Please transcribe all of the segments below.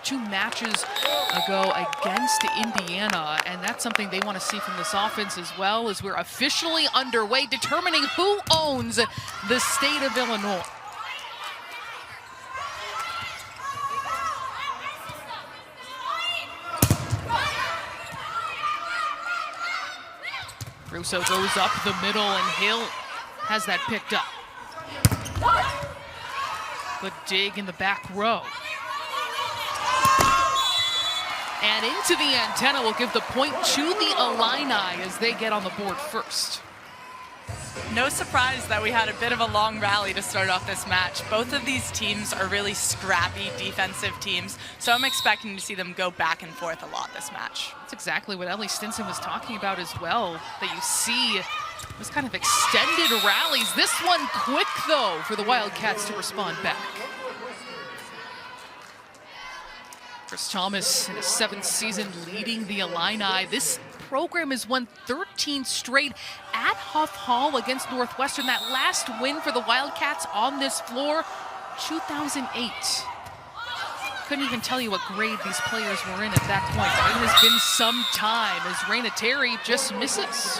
2 matches ago against Indiana, and that's something they want to see from this offense as well, as we're officially underway, determining who owns the state of Illinois. Russo goes up the middle, and Hill has that picked up. Good dig in the back row. And into the antenna will give the point to the Illini as they get on the board first. No surprise that we had a bit of a long rally to start off this match. Both of these teams are really scrappy defensive teams, so I'm expecting to see them go back and forth a lot this match. That's exactly what Ellie Stinson was talking about as well, that you see this kind of extended rallies. This one quick, though, for the Wildcats to respond back. Chris Thomas in his 7th season leading the Illini. This program has won 13 straight at Huff Hall against Northwestern. That last win for the Wildcats on this floor, 2008. Couldn't even tell you what grade these players were in at that point. It has been some time as Raina Terry just misses.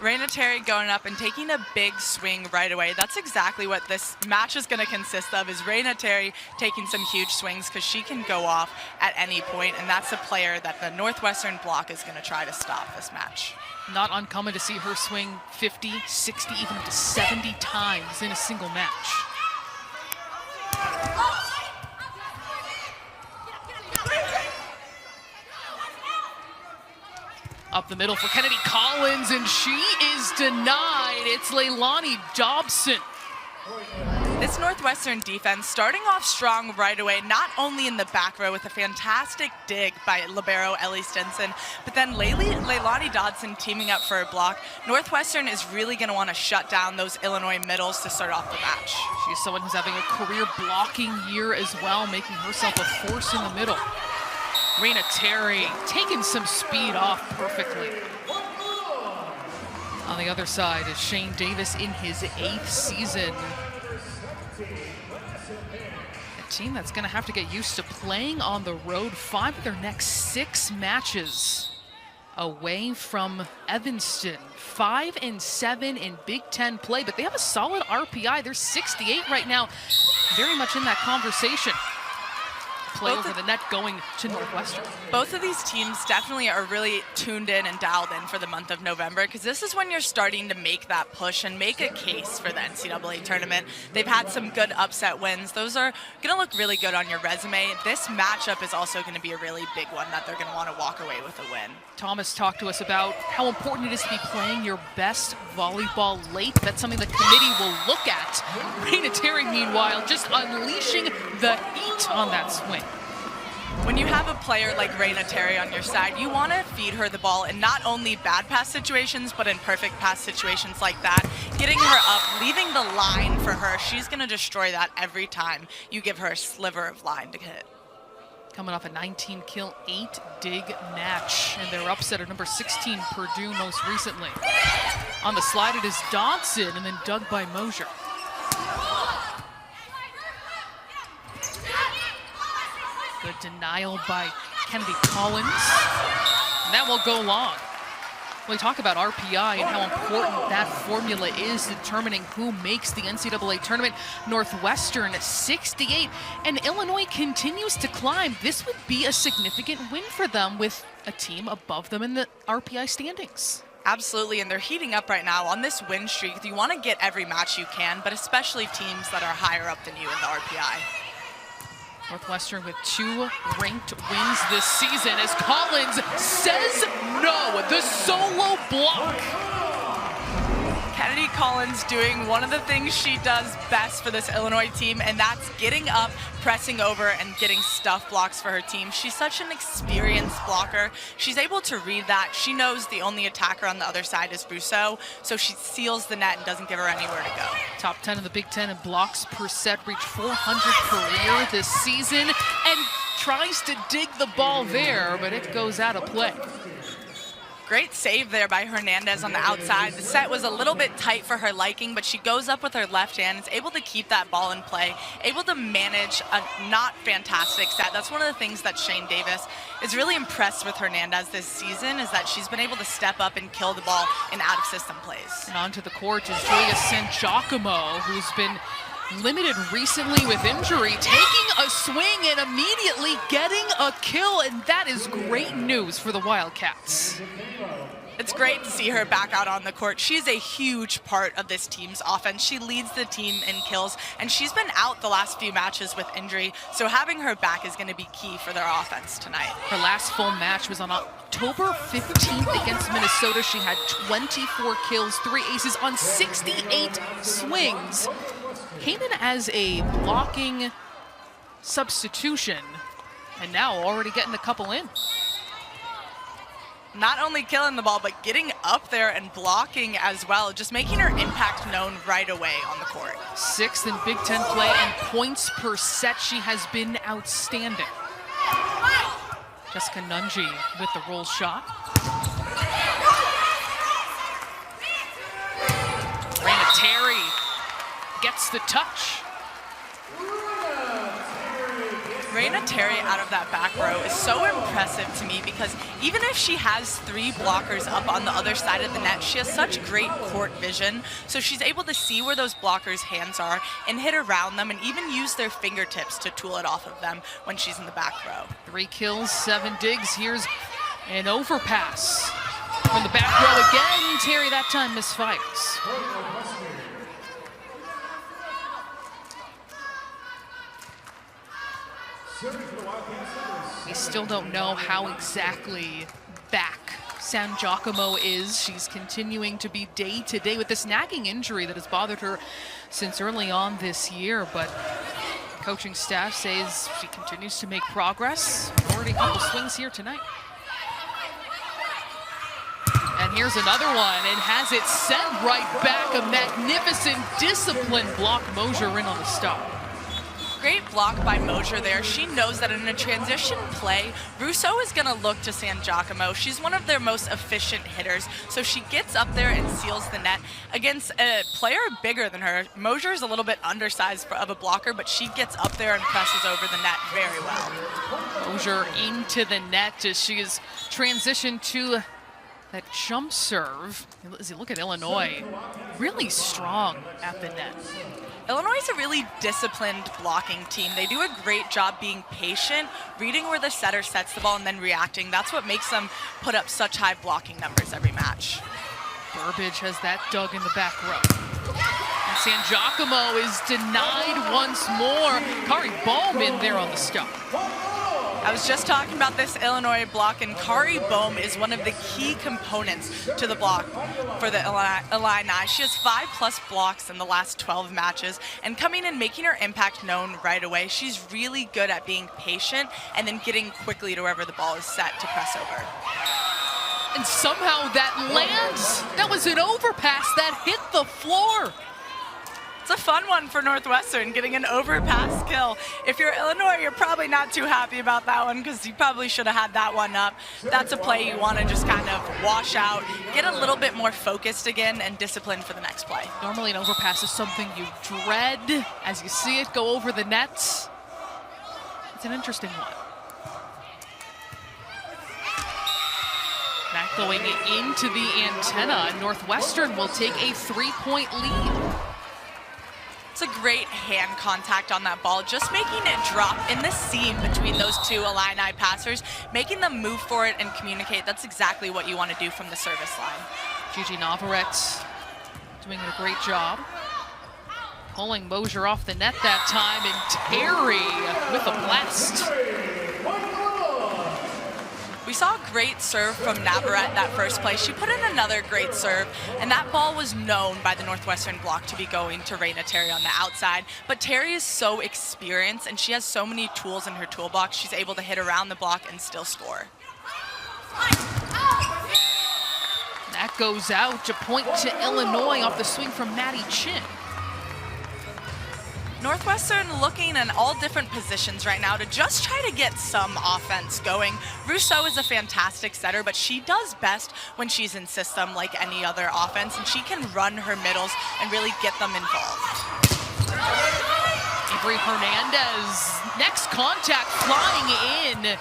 Raina Terry going up and taking a big swing right away. That's exactly what this match is going to consist of, is Raina Terry taking some huge swings, because she can go off at any point, and that's a player that the Northwestern block is going to try to stop this match. Not uncommon to see her swing 50, 60, even up to 70 times in a single match. Up the middle for Kennedy Collins, and she is denied. It's Leilani Dobson. This Northwestern defense starting off strong right away, not only in the back row with a fantastic dig by libero Ellie Stinson, but then Leilani Dodson teaming up for a block. Northwestern is really going to want to shut down those Illinois middles to start off the match. She's someone who's having a career blocking year as well, making herself a force in the middle. Raina Terry taking some speed off perfectly. On the other side is Shane Davis in his 8th season. A team that's going to have to get used to playing on the road. 5 of their next 6 matches away from Evanston. 5-7 in Big Ten play, but they have a solid RPI. They're 68 right now, very much in that conversation. Play over the net going to Northwestern. Both of these teams definitely are really tuned in and dialed in for the month of November, because this is when you're starting to make that push and make a case for the NCAA tournament. They've had some good upset wins. Those are going to look really good on your resume. This matchup is also going to be a really big one that they're going to want to walk away with a win. Thomas talked to us about how important it is to be playing your best volleyball late. That's something the committee will look at. Raina Terry, meanwhile, just unleashing the heat on that swing. When you have a player like Raina Terry on your side, you want to feed her the ball in not only bad pass situations, but in perfect pass situations like that. Getting her up, leaving the line for her, she's going to destroy that every time you give her a sliver of line to hit. Coming off a 19-kill, 8-dig match, and their upset of number 16, Purdue, most recently. On the slide, it is Dodson, and then dug by Mosier. Good denial by Kennedy Collins. And that will go long. We talk about RPI and how important that formula is determining who makes the NCAA tournament. Northwestern at 68, and Illinois continues to climb. This would be a significant win for them with a team above them in the RPI standings. Absolutely, and they're heating up right now on this win streak. You want to get every match you can, but especially teams that are higher up than you in the RPI. Northwestern with 2 ranked wins this season as Collins says no, the solo block. Kennedy Collins doing one of the things she does best for this Illinois team, and that's getting up, pressing over, and getting stuff blocks for her team. She's such an experienced blocker. She's able to read that. She knows the only attacker on the other side is Rousseau, so she seals the net and doesn't give her anywhere to go. Top 10 in the Big Ten in blocks per set, reached 400 career this season, and tries to dig the ball there, but it goes out of play. Great save there by Hernandez on the outside. The set was a little bit tight for her liking, but she goes up with her left hand, is able to keep that ball in play, able to manage a not fantastic set. That's one of the things that Shane Davis is really impressed with Hernandez this season, is that she's been able to step up and kill the ball in out-of-system plays. And onto the court is Julia Sangiacomo, who's been limited recently with injury, taking a swing and immediately getting a kill, and that is great news for the Wildcats. It's great to see her back out on the court. She's a huge part of this team's offense. She leads the team in kills, and she's been out the last few matches with injury, so having her back is going to be key for their offense tonight. Her last full match was on October 15th against Minnesota. She had 24 kills, 3 aces on 68 swings. Came in as a blocking substitution, and now already getting a couple in. Not only killing the ball, but getting up there and blocking as well, just making her impact known right away on the court. 6th in Big Ten play and points per set. She has been outstanding. Jessica Nunji with the roll shot. Raina Terry gets the touch. Raina Terry out of that back row is so impressive to me, because even if she has 3 blockers up on the other side of the net, she has such great court vision. So she's able to see where those blockers' hands are and hit around them, and even use their fingertips to tool it off of them when she's in the back row. 3 kills, 7 digs. Here's an overpass from the back row again. Terry that time misfires. We still don't know how exactly back Sangiacomo is. She's continuing to be day to day with this nagging injury that has bothered her since early on this year, but coaching staff says she continues to make progress. Already a couple swings here tonight. And here's another one, and has it sent right back. A magnificent, disciplined block. Mosier in on the stop. Great block by Mosier there. She knows that in a transition play, Russo is going to look to Sangiacomo. She's one of their most efficient hitters, so she gets up there and seals the net against a player bigger than her. Mosier is a little bit undersized of a blocker, but she gets up there and presses over the net very well. Mosier into the net as she is transitioned to that jump serve. As you look at Illinois, really strong at the net. Illinois is a really disciplined blocking team. They do a great job being patient, reading where the setter sets the ball, and then reacting. That's what makes them put up such high blocking numbers every match. Burbage has that dug in the back row. And Sangiacomo is denied once more. Kari Bohm in there on the stop. I was just talking about this Illinois block, and Kari Bohm is one of the key components to the block for the Illini. She has 5+ blocks in the last 12 matches, and coming in making her impact known right away. She's really good at being patient and then getting quickly to wherever the ball is set to press over. And somehow that lands. That was an overpass that hit the floor. It's a fun one for Northwestern, getting an overpass kill. If you're Illinois, you're probably not too happy about that one, because you probably should have had that one up. That's a play you want to just kind of wash out, get a little bit more focused again, and disciplined for the next play. Normally an overpass is something you dread as you see it go over the net. It's an interesting one. Back going into the antenna, Northwestern will take a 3-point lead. It's a great hand contact on that ball, just making it drop in the seam between those two Illini passers, making them move for it and communicate. That's exactly what you want to do from the service line. Gigi Navarrete doing a great job. Pulling Mosier off the net that time, and Terry with a blast. We saw a great serve from Navarrete that first play. She put in another great serve, and that ball was known by the Northwestern block to be going to Raina Terry on the outside. But Terry is so experienced, and she has so many tools in her toolbox. She's able to hit around the block and still score. That goes out to point to Illinois off the swing from Maddie Chin. Northwestern looking in all different positions right now to just try to get some offense going. Rousseau is a fantastic setter, but she does best when she's in system like any other offense, and she can run her middles and really get them involved. Avery Hernandez, next contact flying in.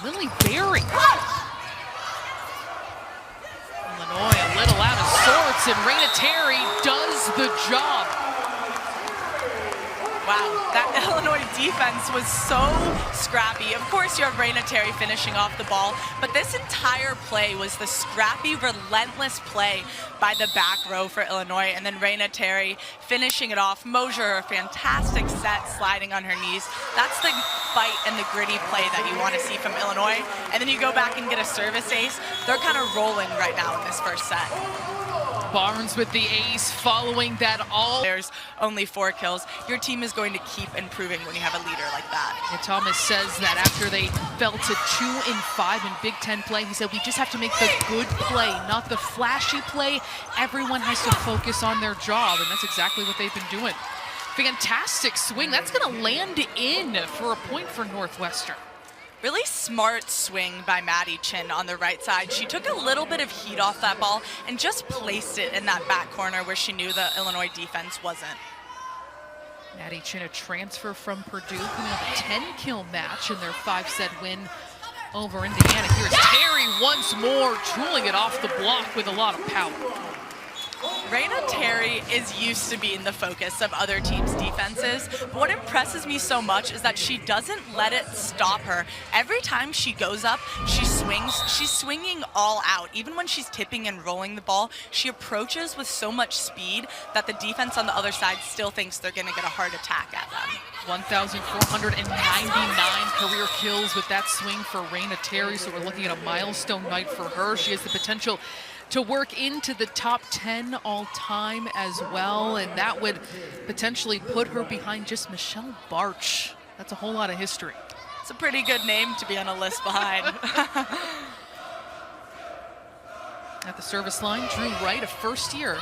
Lily Berry. Illinois a little out of sorts, and Raina Terry does the job. Wow, that Illinois defense was so scrappy. Of course, you have Raina Terry finishing off the ball, but this entire play was the scrappy, relentless play by the back row for Illinois, and then Raina Terry finishing it off. Mosier, a fantastic set, sliding on her knees. That's the fight and the gritty play that you want to see from Illinois. And then you go back and get a service ace. They're kind of rolling right now in this first set. Barnes with the ace following that all. There's only 4 kills. Your team is going to keep improving when you have a leader like that. And Thomas says that after they fell to 2 in 5 in Big Ten play, he said, we just have to make the good play, not the flashy play. Everyone has to focus on their job, and that's exactly what they've been doing. Fantastic swing. That's going to land in for a point for Northwestern. Really smart swing by Maddie Chin on the right side. She took a little bit of heat off that ball and just placed it in that back corner where she knew the Illinois defense wasn't. Maddie Chin, a transfer from Purdue, who had a 10-kill match in their 5-set win over Indiana. Here's Terry once more, drooling it off the block with a lot of power. Raina Terry is used to being the focus of other teams' defenses. But what impresses me so much is that she doesn't let it stop her. Every time she goes up, she swings. She's swinging all out. Even when she's tipping and rolling the ball, she approaches with so much speed that the defense on the other side still thinks they're going to get a hard attack at them. 1,499 career kills with that swing for Raina Terry, so we're looking at a milestone night for her. She has the potential to work into the top 10 all-time as well, and that would potentially put her behind just Michelle Barch. That's a whole lot of history. It's a pretty good name to be on a list behind. At the service line, Drew Wright, a first year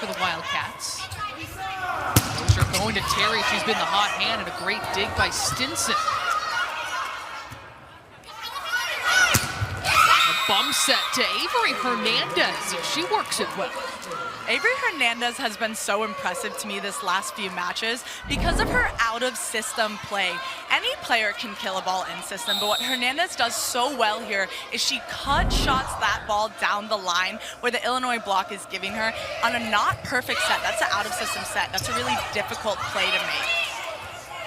for the Wildcats. Those are going to Terry. She's been the hot hand, and a great dig by Stinson. Bump set to Avery Hernandez, and she works it well. Avery Hernandez has been so impressive to me this last few matches because of her out-of-system play. Any player can kill a ball in system, but what Hernandez does so well here is she cut shots that ball down the line where the Illinois block is giving her on a not perfect set. That's an out-of-system set. That's a really difficult play to make.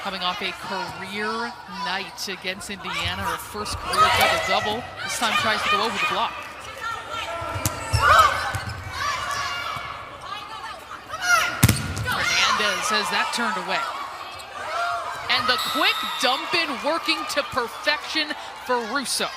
Coming off a career night against Indiana, her first career double-double. This time tries to go over the block. Hernandez has that turned away. And the quick dump in working to perfection for Rousseau.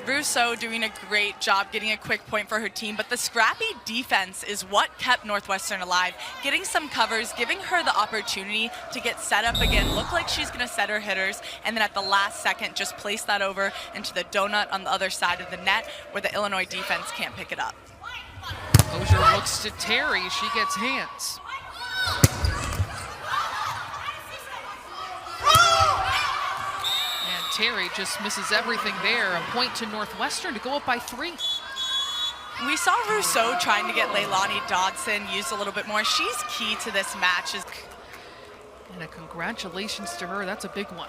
Rousseau doing a great job getting a quick point for her team, but the scrappy defense is what kept Northwestern alive. Getting some covers, giving her the opportunity to get set up again, look like she's gonna set her hitters, and then at the last second, just place that over into the donut on the other side of the net where the Illinois defense can't pick it up. Mosier looks to Terry, she gets hands. Terry just misses everything there. A point to Northwestern to go up by 3. We saw Rousseau trying to get Leilani Dodson used a little bit more. She's key to this match. And a congratulations to her. That's a big one.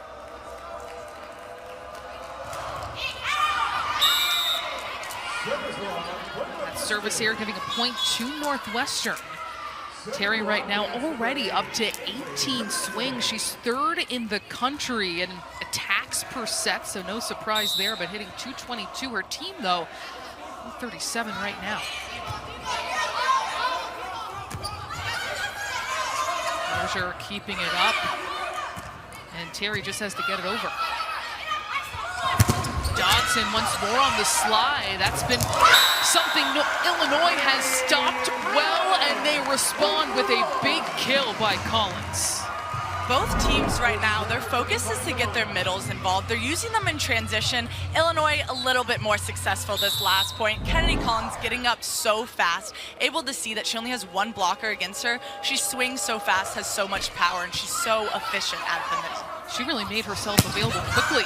That service here giving a point to Northwestern. Terry right now already up to 18 swings. She's 3rd in the country in attacks per set, so no surprise there, but hitting 222. Her team, though, 37 right now. Mosier keeping it up, and Terry just has to get it over. Dodson once more on the slide. That's been something Illinois has stopped well, and they respond with a big kill by Collins. Both teams right now, their focus is to get their middles involved. They're using them in transition. Illinois a little bit more successful this last point. Kennedy Collins getting up so fast, able to see that she only has one blocker against her. She swings so fast, has so much power, and she's so efficient at the middle. She really made herself available quickly.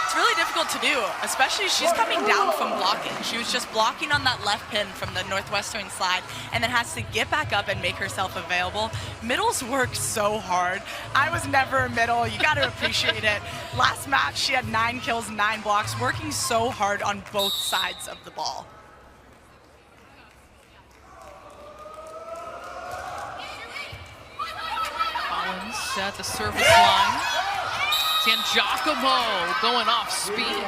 It's really difficult to do, especially she's coming down from blocking. She was just blocking on that left pin from the Northwestern slide and then has to get back up and make herself available. Middles work so hard. I was never a middle. You got to appreciate it. Last match, she had 9 kills, 9 blocks, working so hard on both sides of the ball. Collins at the service line. San Giacomo going off speed.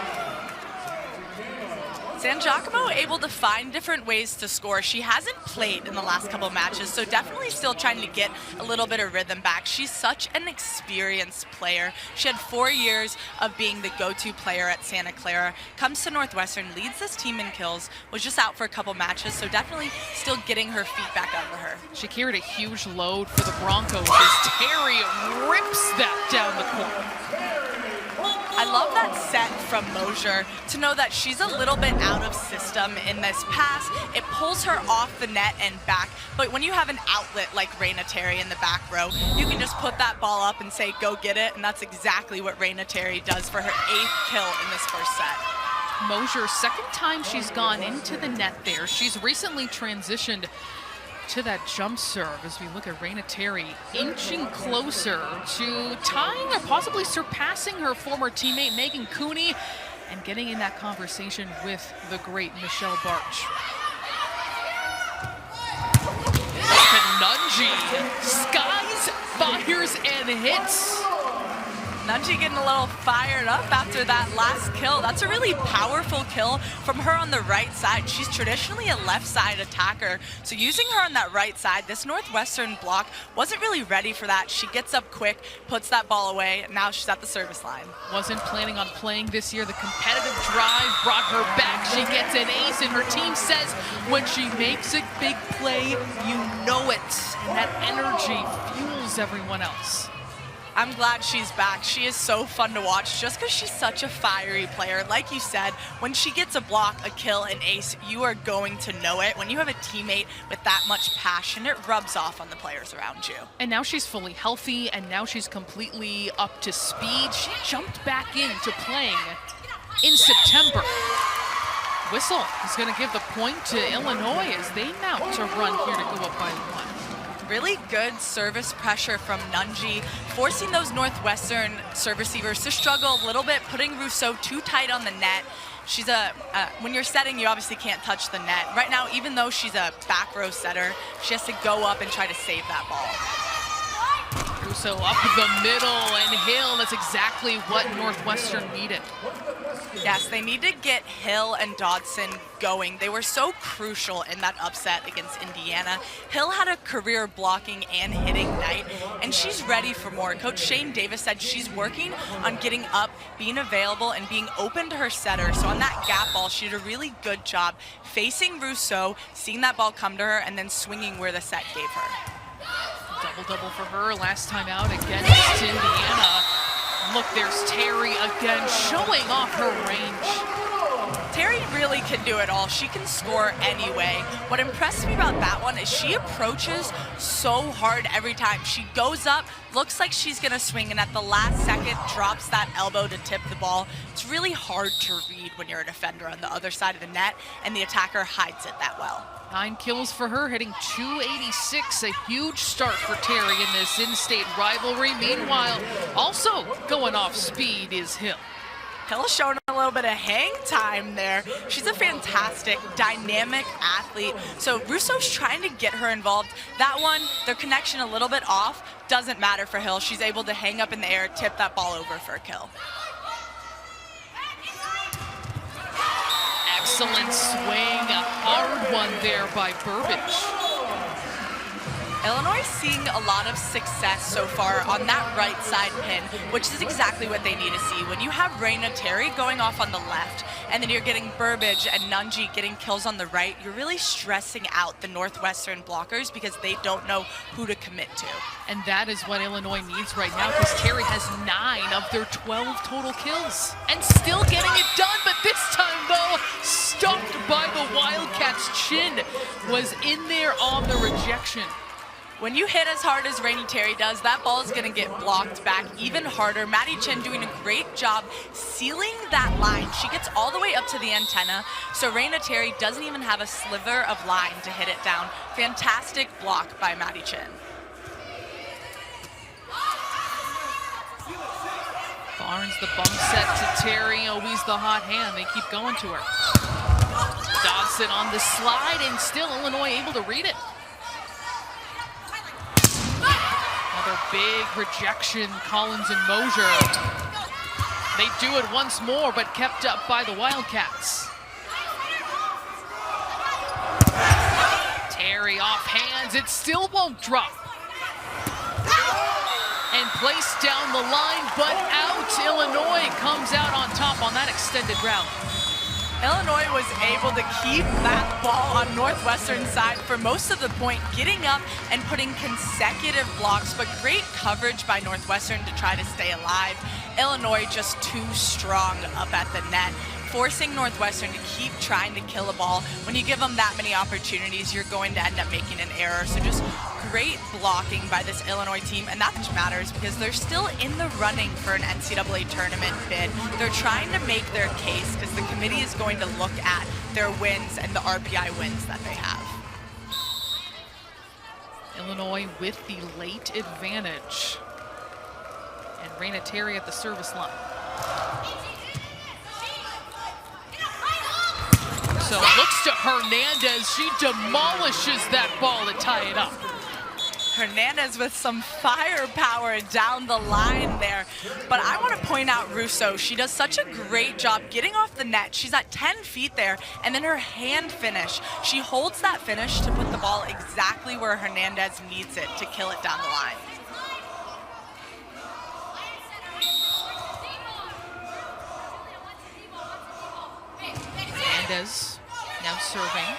San Giacomo able to find different ways to score. She hasn't played in the last couple of matches, so definitely still trying to get a little bit of rhythm back. She's such an experienced player. She had 4 years of being the go-to player at Santa Clara. Comes to Northwestern, leads this team in kills, was just out for a couple matches, so definitely still getting her feet back under her. She carried a huge load for the Broncos as Terry rips that down the court. I love that set from Mosier to know that she's a little bit out of system in this pass. It pulls her off the net and back, but when you have an outlet like Raina Terry in the back row, you can just put that ball up and say, go get it, and that's exactly what Raina Terry does for her 8th kill in this first set. Mosier, second time she's gone into the net there. She's recently transitioned to that jump serve as we look at Raina Terry inching closer to tying or possibly surpassing her former teammate Megan Cooney and getting in that conversation with the great Michelle Barch. Nunji skies, fires, and hits. Nunji getting a little fired up after that last kill. That's a really powerful kill from her on the right side. She's traditionally a left side attacker, so using her on that right side, this Northwestern block wasn't really ready for that. She gets up quick, puts that ball away, and now she's at the service line. Wasn't planning on playing this year. The competitive drive brought her back. She gets an ace, and her team says when she makes a big play, you know it. And that energy fuels everyone else. I'm glad she's back. She is so fun to watch just because she's such a fiery player. Like you said, when she gets a block, a kill, an ace, you are going to know it. When you have a teammate with that much passion, it rubs off on the players around you. And now she's fully healthy, and now she's completely up to speed. She jumped back into playing in September. Whistle is going to give the point to Illinois as they mount to run here to go up by 1. Really good service pressure from Nunji, forcing those Northwestern serve receivers to struggle a little bit, putting Rousseau too tight on the net. She's when you're setting, you obviously can't touch the net. Right now, even though she's a back row setter, she has to go up and try to save that ball. Rousseau up the middle, and Hill, that's exactly what Northwestern needed. Yes, they need to get Hill and Dodson going. They were so crucial in that upset against Indiana. Hill had a career blocking and hitting night, and she's ready for more. Coach Shane Davis said she's working on getting up, being available, and being open to her setter. So on that gap ball, she did a really good job facing Rousseau, seeing that ball come to her, and then swinging where the set gave her. Double-double for her last time out against Indiana. Look, there's Terry again, showing off her range. Terry really can do it all. She can score anyway. What impressed me about that one is she approaches so hard every time. She goes up, looks like she's gonna swing, and at the last second drops that elbow to tip the ball. It's really hard to read when you're a defender on the other side of the net, and the attacker hides it that well. 9 kills for her, hitting .286, a huge start for Terry in this in-state rivalry. Meanwhile, also going off speed is Hill. Hill's showing a little bit of hang time there. She's a fantastic, dynamic athlete. So Rousseau's trying to get her involved. That one, their connection a little bit off, doesn't matter for Hill. She's able to hang up in the air, tip that ball over for a kill. Excellent swing, a hard one there by Burbage. Illinois seeing a lot of success so far on that right side pin, which is exactly what they need to see. When you have Raina Terry going off on the left, and then you're getting Burbage and Nunji getting kills on the right, you're really stressing out the Northwestern blockers because they don't know who to commit to. And that is what Illinois needs right now, because Terry has 9 of their 12 total kills. And still getting it done, but this time, though, stopped by the Wildcats. Chin was in there on the rejection. When you hit as hard as Rainy Terry does, that ball is going to get blocked back even harder. Maddie Chin doing a great job sealing that line. She gets all the way up to the antenna, so Raina Terry doesn't even have a sliver of line to hit it down. Fantastic block by Maddie Chin. Barnes the bump set to Terry, always the hot hand. They keep going to her. Dodson on the slide, and still Illinois able to read it. Another big rejection, Collins and Mosier. They do it once more, but kept up by the Wildcats. Terry off hands, it still won't drop. And placed down the line, but out. Illinois comes out on top on that extended rally. Illinois was able to keep that ball on Northwestern side for most of the point, getting up and putting consecutive blocks, but great coverage by Northwestern to try to stay alive. Illinois just too strong up at the net, forcing Northwestern to keep trying to kill a ball. When you give them that many opportunities, you're going to end up making an error. So just great blocking by this Illinois team, and that matters because they're still in the running for an NCAA tournament bid. They're trying to make their case because the committee is going to look at their wins and the RPI wins that they have. Illinois with the late advantage. And Raina Terry at the service line. So looks to Hernandez. She demolishes that ball to tie it up. Hernandez with some firepower down the line there. But I want to point out Russo. She does such a great job getting off the net. She's at 10 feet there, and then her hand finish. She holds that finish to put the ball exactly where Hernandez needs it to kill it down the line. Hernandez now serving.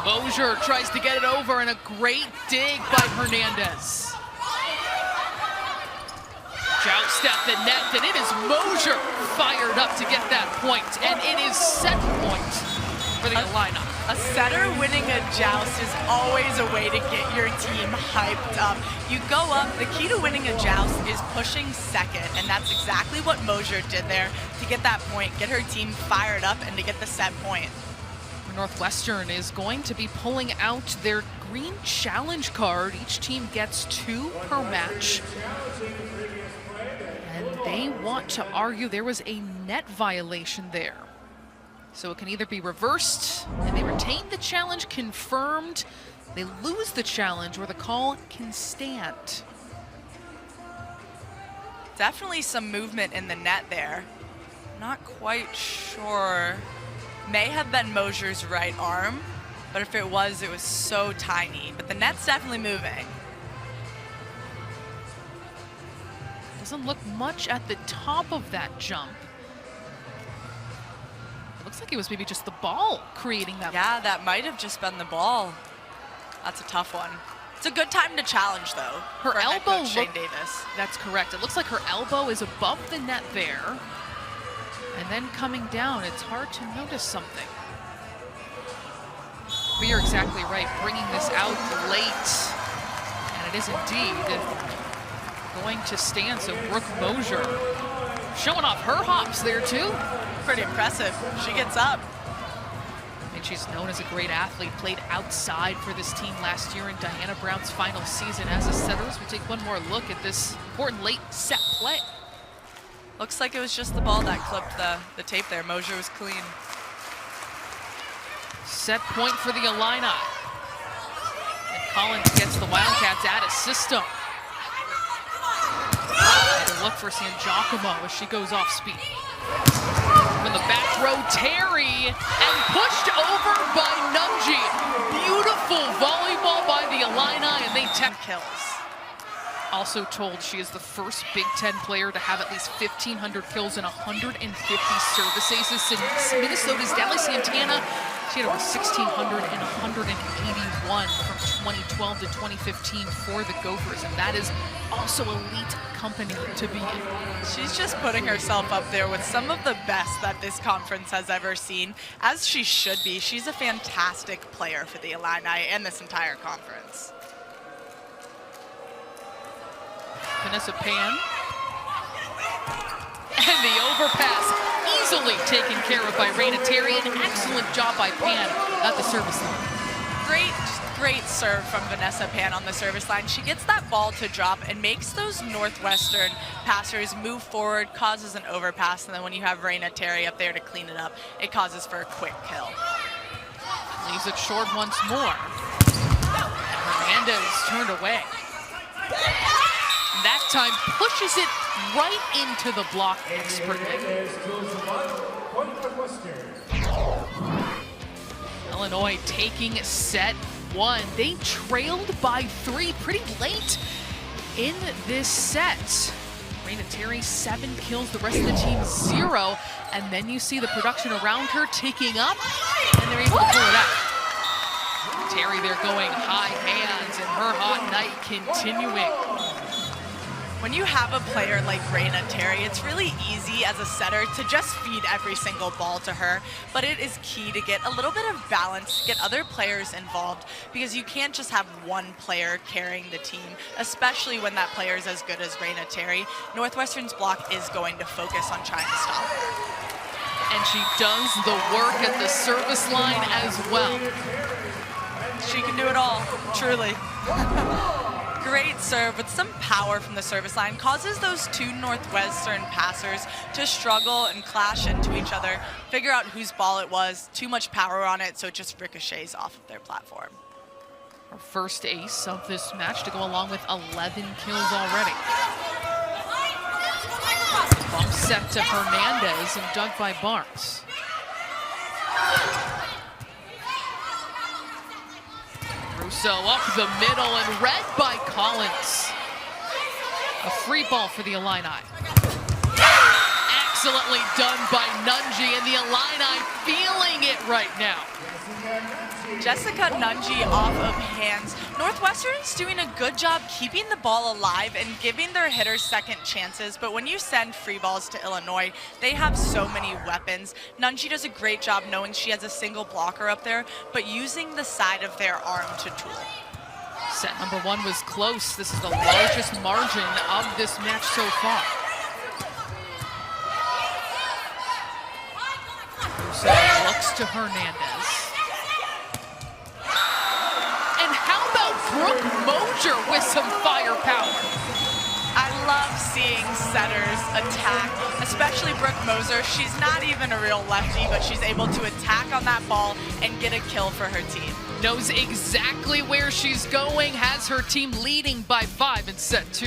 Mosier tries to get it over, and a great dig by Hernandez. Joust at the net, and it is Mosier fired up to get that point, and it is set point for the lineup. A setter winning a joust is always a way to get your team hyped up. You go up, the key to winning a joust is pushing second, and that's exactly what Mosier did there to get that point, get her team fired up, and to get the set point. Northwestern is going to be pulling out their green challenge card. Each team gets 2 per match. And they want to argue there was a net violation there. So it can either be reversed and they retain the challenge, confirmed, they lose the challenge, or the call can stand. Definitely some movement in the net there. Not quite sure. May have been Mosier's right arm, but if it was so tiny. But the net's definitely moving. Doesn't look much at the top of that jump. It looks like it was maybe just the ball creating that. Yeah, that might have just been the ball. That's a tough one. It's a good time to challenge, though. Her elbow, Shane Davis. That's correct. It looks like her elbow is above the net there. And then coming down, it's hard to notice something. But you're exactly right, bringing this out late. And it is indeed going to stand, so Brooke Mosier showing off her hops there too. Pretty impressive. She gets up. And she's known as a great athlete, played outside for this team last year in Diana Brown's final season as a setter. As we take one more look at this important late set play. Looks like it was just the ball that clipped the tape there. Mosier was clean. Set point for the Illini. And Collins gets the Wildcats out of system. And a look for San Giacomo as she goes off speed. From the back row, Terry, and pushed over by Nunji. Beautiful volleyball by the Illini, and they 10 kills. Also told she is the first Big Ten player to have at least 1,500 kills and 150 service aces since Minnesota's Dallas Santana. She had over 1,600 and 181 from 2012 to 2015 for the Gophers, and that is also elite company to be in. She's just putting herself up there with some of the best that this conference has ever seen, as she should be. She's a fantastic player for the Illini and this entire conference. Vanessa Pan. And the overpass easily taken care of by Raina Terry. An excellent job by Pan at the service line. Great serve from Vanessa Pan on the service line. She gets that ball to drop and makes those Northwestern passers move forward, causes an overpass, and then when you have Raina Terry up there to clean it up, it causes for a quick kill. Leaves it short once more. Hernandez turned away. That time pushes it right into the block expertly. Illinois taking set one. They trailed by 3 pretty late in this set. Raina Terry 7 kills, the rest of the team 0. And then you see the production around her ticking up, and they're able to pull it out. Terry there going high hands, and her hot night continuing. When you have a player like Raina Terry, it's really easy as a setter to just feed every single ball to her, but it is key to get a little bit of balance, get other players involved, because you can't just have one player carrying the team, especially when that player is as good as Raina Terry. Northwestern's block is going to focus on trying to stop her. And she does the work at the service line as well. She can do it all, truly. Great serve with some power from the service line, causes those 2 Northwestern passers to struggle and clash into each other, figure out whose ball it was, too much power on it, so it just ricochets off of their platform. Her first ace of this match to go along with 11 kills already. Bump set to Hernandez and dug by Barnes. Russo up the middle and read by Collins. A free ball for the Illini. Excellently done by Nunji, and the Illini feeling it right now. Jessica Nunji off of hands. Northwestern's doing a good job keeping the ball alive and giving their hitters second chances, but when you send free balls to Illinois, they have so many weapons. Nunji does a great job knowing she has a single blocker up there, but using the side of their arm to tool. Set number 1 was close. This is the largest margin of this match so far. So looks to Hernandez. Brooke Moser with some firepower. I love seeing setters attack, especially Brooke Moser. She's not even a real lefty, but she's able to attack on that ball and get a kill for her team. Knows exactly where she's going, has her team leading by 5 in set 2.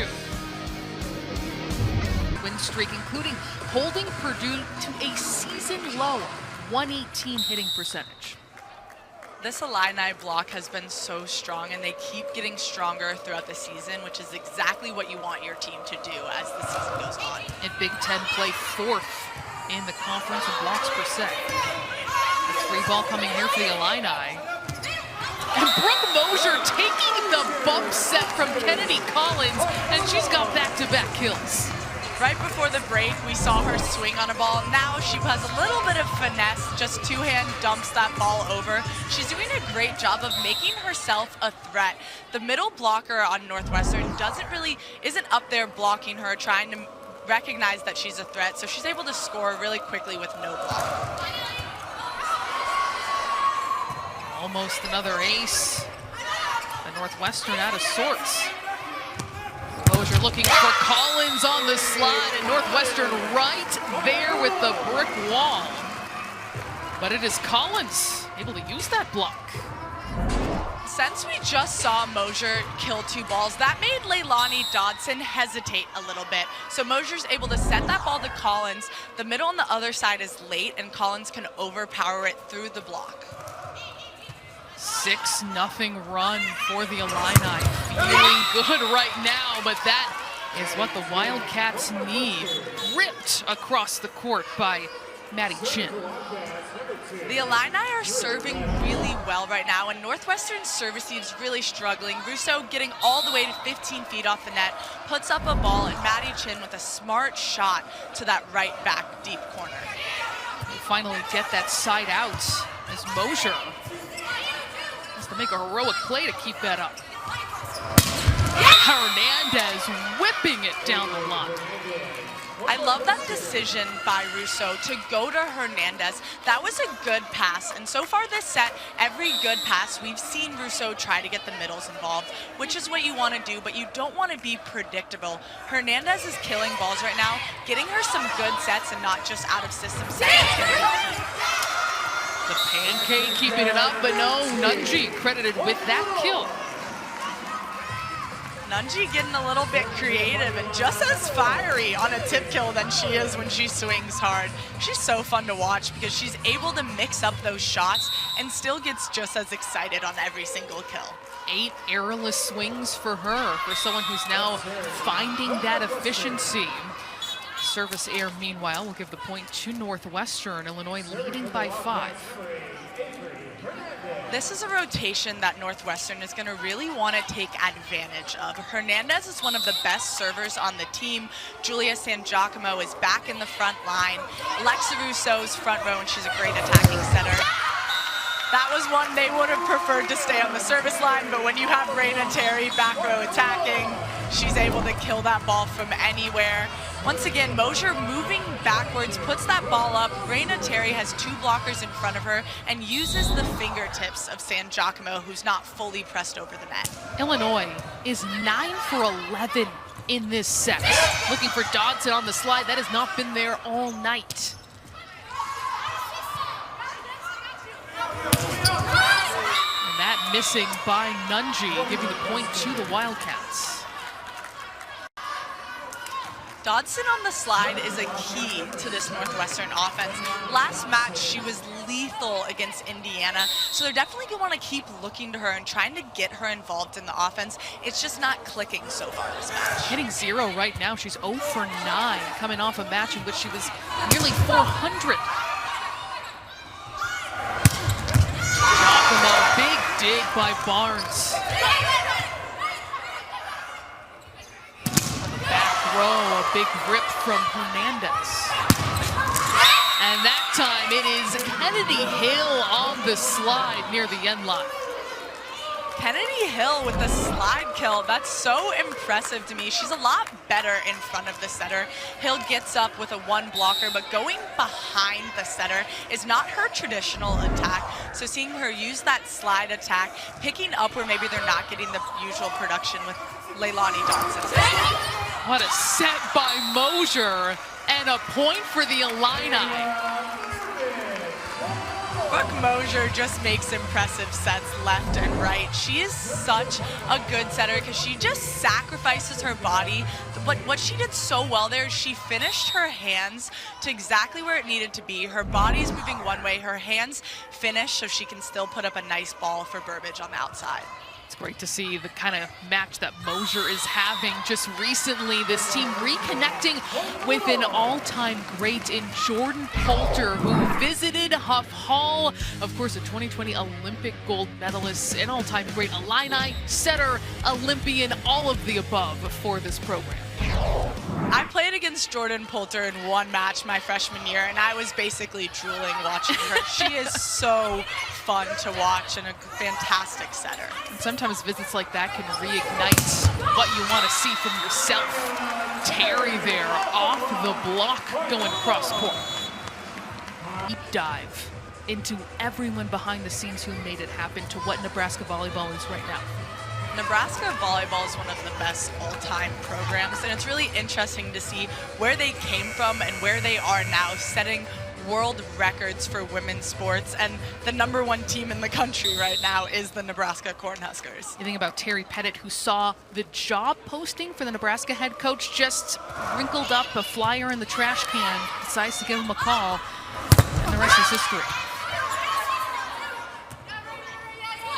Win streak, including holding Purdue to a season-low 118 hitting percentage. This Illini block has been so strong, and they keep getting stronger throughout the season, which is exactly what you want your team to do as the season goes on. In Big Ten play, 4th in the conference in blocks per set. A free ball coming here for the Illini. And Brooke Moser taking the bump set from Kennedy Collins, and she's got back-to-back kills. Right before the break, we saw her swing on a ball. Now she has a little bit of finesse, just 2-hand dumps that ball over. She's doing a great job of making herself a threat. The middle blocker on Northwestern isn't up there blocking her, trying to recognize that she's a threat, so she's able to score really quickly with no block. Almost another ace. The Northwestern out of sorts. Moser looking for Collins on the slide, and Northwestern right there with the brick wall. But it is Collins able to use that block. since we just saw Mosier kill 2 balls, that made Leilani Dodson hesitate a little bit. So Mosier's able to set that ball to Collins. The middle on the other side is late, and Collins can overpower it through the block. 6-0 run for the Illini. Feeling good right now, but that is what the Wildcats need. Ripped across the court by Maddie Chin. The Illini are serving really well right now, and Northwestern's service team's really struggling. Russo getting all the way to 15 feet off the net, puts up a ball, and Maddie Chin with a smart shot to that right back deep corner. We'll finally get that side out as Mosier has to make a heroic play to keep that up. Hernandez whipping it down the line. I love that decision by Russo to go to Hernandez. That was a good pass, and so far this set, every good pass, we've seen Russo try to get the middles involved, which is what you want to do, but you don't want to be predictable. Hernandez is killing balls right now. Getting her some good sets and not just out of system sets is going to be key. The pancake keeping it up, but no, Nunji credited with that kill. Nunji getting a little bit creative and just as fiery on a tip kill than she is when she swings hard. She's so fun to watch because she's able to mix up those shots and still gets just as excited on every single kill. 8 errorless swings for her, for someone who's now finding that efficiency. Service error, meanwhile, will give the point to Northwestern. Illinois leading by 5. This is a rotation that Northwestern is going to really want to take advantage of. Hernandez is one of the best servers on the team. Julia San Giacomo is back in the front line. Alexa Russo's front row, and she's a great attacking setter. That was one they would have preferred to stay on the service line, but when you have Raina Terry back row attacking, she's able to kill that ball from anywhere. Once again, Mosier moving backwards, puts that ball up. Raina Terry has 2 blockers in front of her and uses the fingertips of San Giacomo, who's not fully pressed over the net. Illinois is 9 for 11 in this set. Looking for Dodson on the slide. That has not been there all night. And that missing by Nunji, giving the point to the Wildcats. Dodson on the slide is a key to this Northwestern offense. Last match, she was lethal against Indiana, so they're definitely going to want to keep looking to her and trying to get her involved in the offense. It's just not clicking so far this match. Hitting 0 right now. She's 0 for 9, coming off a match in which she was nearly 400. Giacomo, big dig by Barnes. Row, a big rip from Hernandez. And that time it is Kennedy Hill on the slide near the end line. Kennedy Hill with the slide kill. That's so impressive to me. She's a lot better in front of the setter. Hill gets up with a 1 blocker, but going behind the setter is not her traditional attack. So seeing her use that slide attack, picking up where maybe they're not getting the usual production with Leilani Dodson. What a set by Mosier, and a point for the Illini. Brooke Mosier just makes impressive sets left and right. She is such a good setter because she just sacrifices her body. But what she did so well there is she finished her hands to exactly where it needed to be. Her body's moving one way, her hands finish so she can still put up a nice ball for Burbage on the outside. It's great to see the kind of match that Mosier is having just recently. This team reconnecting with an all-time great in Jordan Poulter, who visited Huff Hall. Of course, a 2020 Olympic gold medalist, an all-time great Illini setter, Olympian, all of the above for this program. I played against Jordan Poulter in 1 match my freshman year, and I was basically drooling watching her. She is so fun to watch and a fantastic setter. And sometimes visits like that can reignite what you want to see from yourself. Terry there off the block going across court. Deep dive into everyone behind the scenes who made it happen to what Nebraska volleyball is right now. Nebraska volleyball is one of the best all-time programs, and it's really interesting to see where they came from and where they are now, setting world records for women's sports, and the #1 team in the country right now is the Nebraska Cornhuskers. You think about Terry Pettit, who saw the job posting for the Nebraska head coach, just wrinkled up a flyer in the trash can, decides to give him a call, and the rest is history.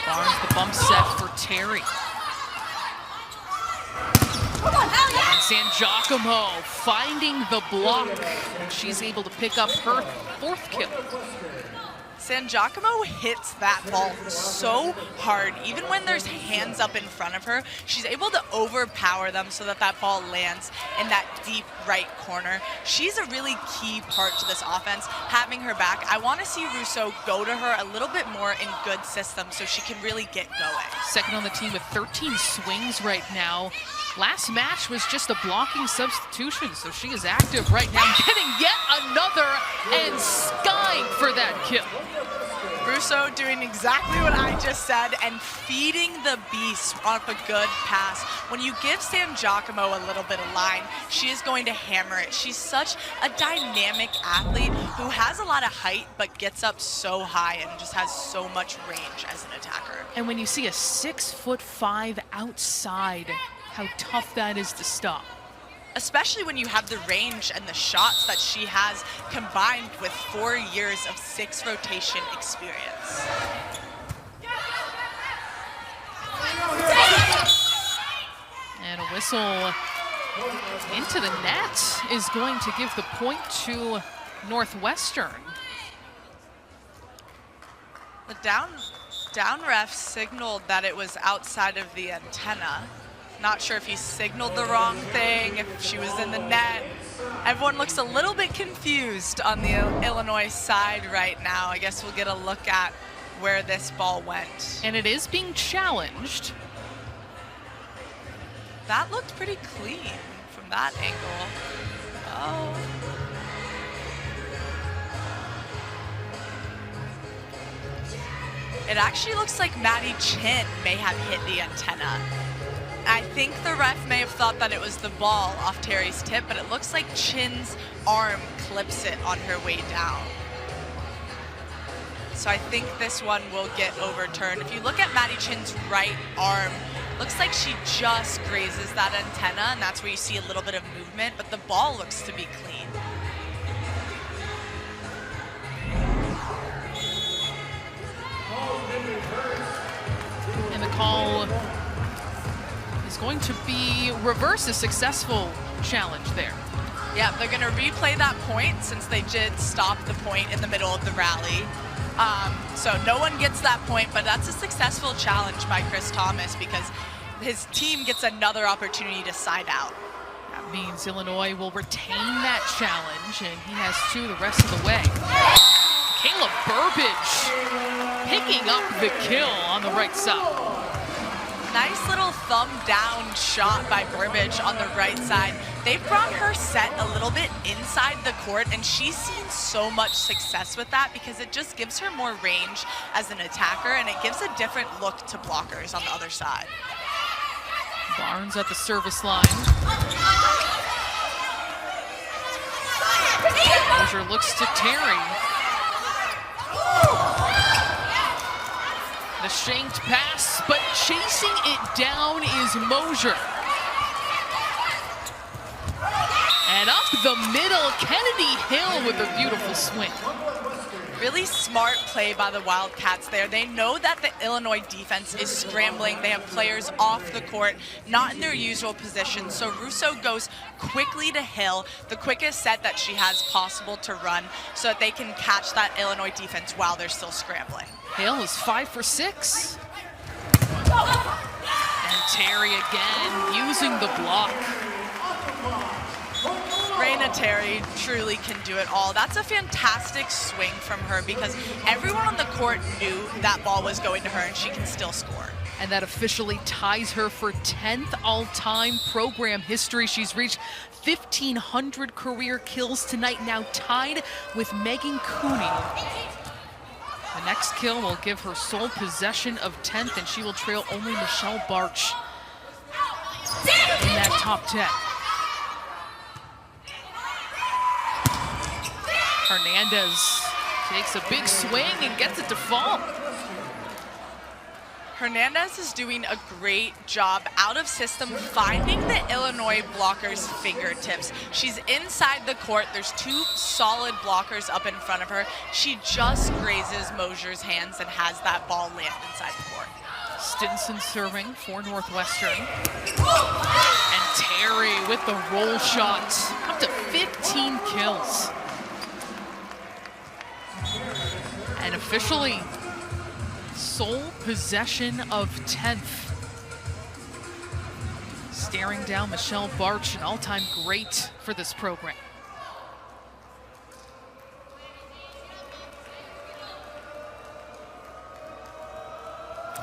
Barnes, the bump set for Terry. And San Giacomo finding the block, and she's able to pick up her 4th kill. San Giacomo hits that ball so hard. Even when there's hands up in front of her, she's able to overpower them so that that ball lands in that deep right corner. She's a really key part to this offense, having her back. I want to see Russo go to her a little bit more in good systems so she can really get going. Second on the team with 13 swings right now. Last match was just a blocking substitution, so she is active right now, getting yet another and skying for that kill. Russo doing exactly what I just said and feeding the beast off a good pass. When you give San Giacomo a little bit of line, she is going to hammer it. She's such a dynamic athlete who has a lot of height but gets up so high and just has so much range as an attacker. And when you see a 6'5" outside, how tough that is to stop. Especially when you have the range and the shots that she has combined with 4 years of 6 rotation experience. And a whistle into the net is going to give the point to Northwestern. The down ref signaled that it was outside of the antenna. Not sure if he signaled the wrong thing, if she was in the net. Everyone looks a little bit confused on the Illinois side right now. I guess we'll get a look at where this ball went. And it is being challenged. That looked pretty clean from that angle. Oh. It actually looks like Maddie Chin may have hit the antenna. I think the ref may have thought that it was the ball off Terry's tip, but it looks like Chin's arm clips it on her way down. So I think this one will get overturned. If you look at Maddie Chin's right arm, looks like she just grazes that antenna, and that's where you see a little bit of movement, but the ball looks to be clean. And the call is going to be reverse a successful challenge there. Yeah, they're going to replay that point since they did stop the point in the middle of the rally. So no one gets that point, but that's a successful challenge by Chris Thomas because his team gets another opportunity to side out. That means Illinois will retain that challenge, and he has 2 the rest of the way. Caleb Burbage picking up the kill on the right side. Nice little thumb down shot by Burbage on the right side. They've brought her set a little bit inside the court, and she's seen so much success with that because it just gives her more range as an attacker, and it gives a different look to blockers on the other side. Barnes at the service line. Mosier looks to Terry. The shanked pass, but chasing it down is Mosier. And up the middle, Kennedy Hill with a beautiful swing. Really smart play by the Wildcats there. They know that the Illinois defense is scrambling. They have players off the court, not in their usual position. So Russo goes quickly to Hill, the quickest set that she has possible to run, so that they can catch that Illinois defense while they're still scrambling. Hill is 5 for 6. And Terry again using the block. Raina Terry truly can do it all. That's a fantastic swing from her because everyone on the court knew that ball was going to her and she can still score. And that officially ties her for 10th all-time program history. She's reached 1,500 career kills tonight, now tied with Megan Cooney. The next kill will give her sole possession of 10th, and she will trail only Michelle Barch in that top 10. Hernandez takes a big swing and gets it to fall. Hernandez is doing a great job out of system finding the Illinois blockers' fingertips. She's inside the court. There's two solid blockers up in front of her. She just grazes Mosier's hands and has that ball land inside the court. Stinson serving for Northwestern. And Terry with the roll shot. Up to 15 kills. And officially, sole possession of 10th. Staring down Michelle Barch, an all-time great for this program.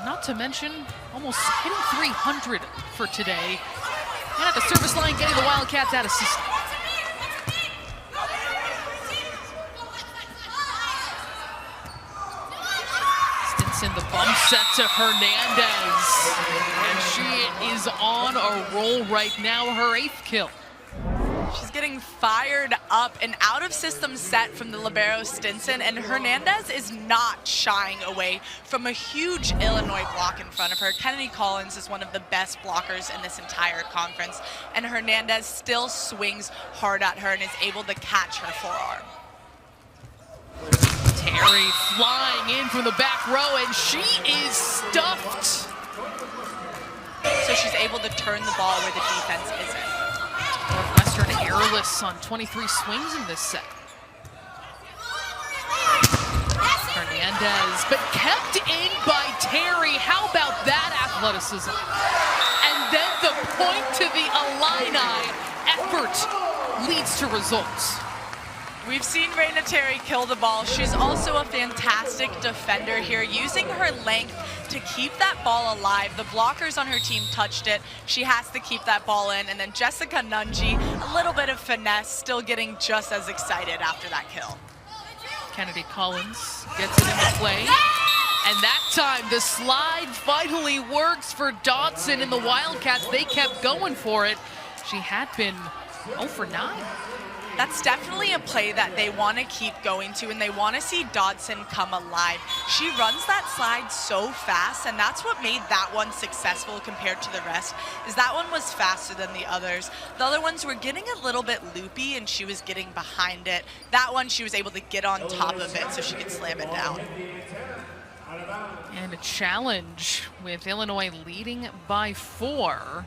Not to mention, almost hitting 300 for today. And at the service line, getting the Wildcats out of system. Stinson, the bump set to Hernandez. And she is on a roll right now, her 8th kill. She's getting fired up, an out-of-system set from the libero Stinson, and Hernandez is not shying away from a huge Illinois block in front of her. Kennedy Collins is one of the best blockers in this entire conference, and Hernandez still swings hard at her and is able to catch her forearm. Terry flying in from the back row, and she is stuffed. So she's able to turn the ball where the defense isn't. Northwestern airless on 23 swings in this set. Hernandez, but kept in by Terry. How about that athleticism? And then the point to the Illini. Effort leads to results. We've seen Raina Terry kill the ball. She's also a fantastic defender here, using her length to keep that ball alive. The blockers on her team touched it. She has to keep that ball in. And then Jessica Nunji, a little bit of finesse, still getting just as excited after that kill. Kennedy Collins gets it into play. And that time, the slide finally works for Dodson and the Wildcats. They kept going for it. She had been 0 for 9. That's definitely a play that they want to keep going to, and they want to see Dodson come alive. She runs that slide so fast, and that's what made that one successful compared to the rest, is that one was faster than the others. The other ones were getting a little bit loopy, and she was getting behind it. That one, she was able to get on top of it so she could slam it down. And a challenge with Illinois leading by 4.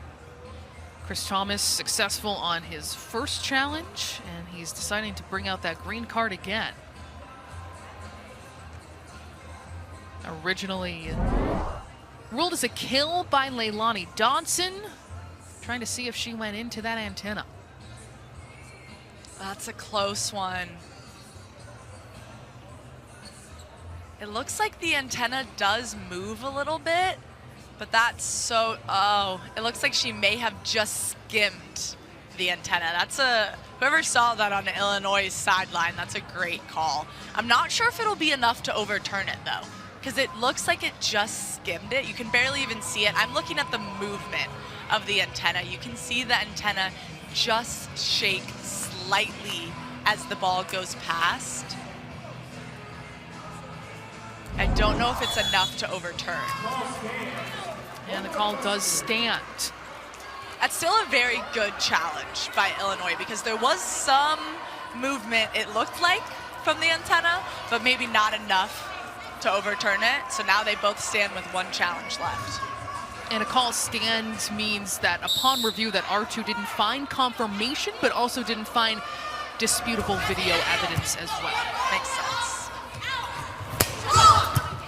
Chris Thomas successful on his first challenge, and he's deciding to bring out that green card again. Originally ruled as a kill by Leilani Dodson, trying to see if she went into that antenna. That's a close one. It looks like the antenna does move a little bit, but that's so, oh, it looks like she may have just skimmed the antenna. That's whoever saw that on Illinois' sideline, that's a great call. I'm not sure if it'll be enough to overturn it though, because it looks like it just skimmed it. You can barely even see it. I'm looking at the movement of the antenna. You can see the antenna just shake slightly as the ball goes past. I don't know if it's enough to overturn. And the call does stand. That's still a very good challenge by Illinois, because there was some movement, it looked like, from the antenna, but maybe not enough to overturn it. So now they both stand with one challenge left. And a call stand means that upon review that R2 didn't find confirmation, but also didn't find disputable video evidence as well. Makes sense.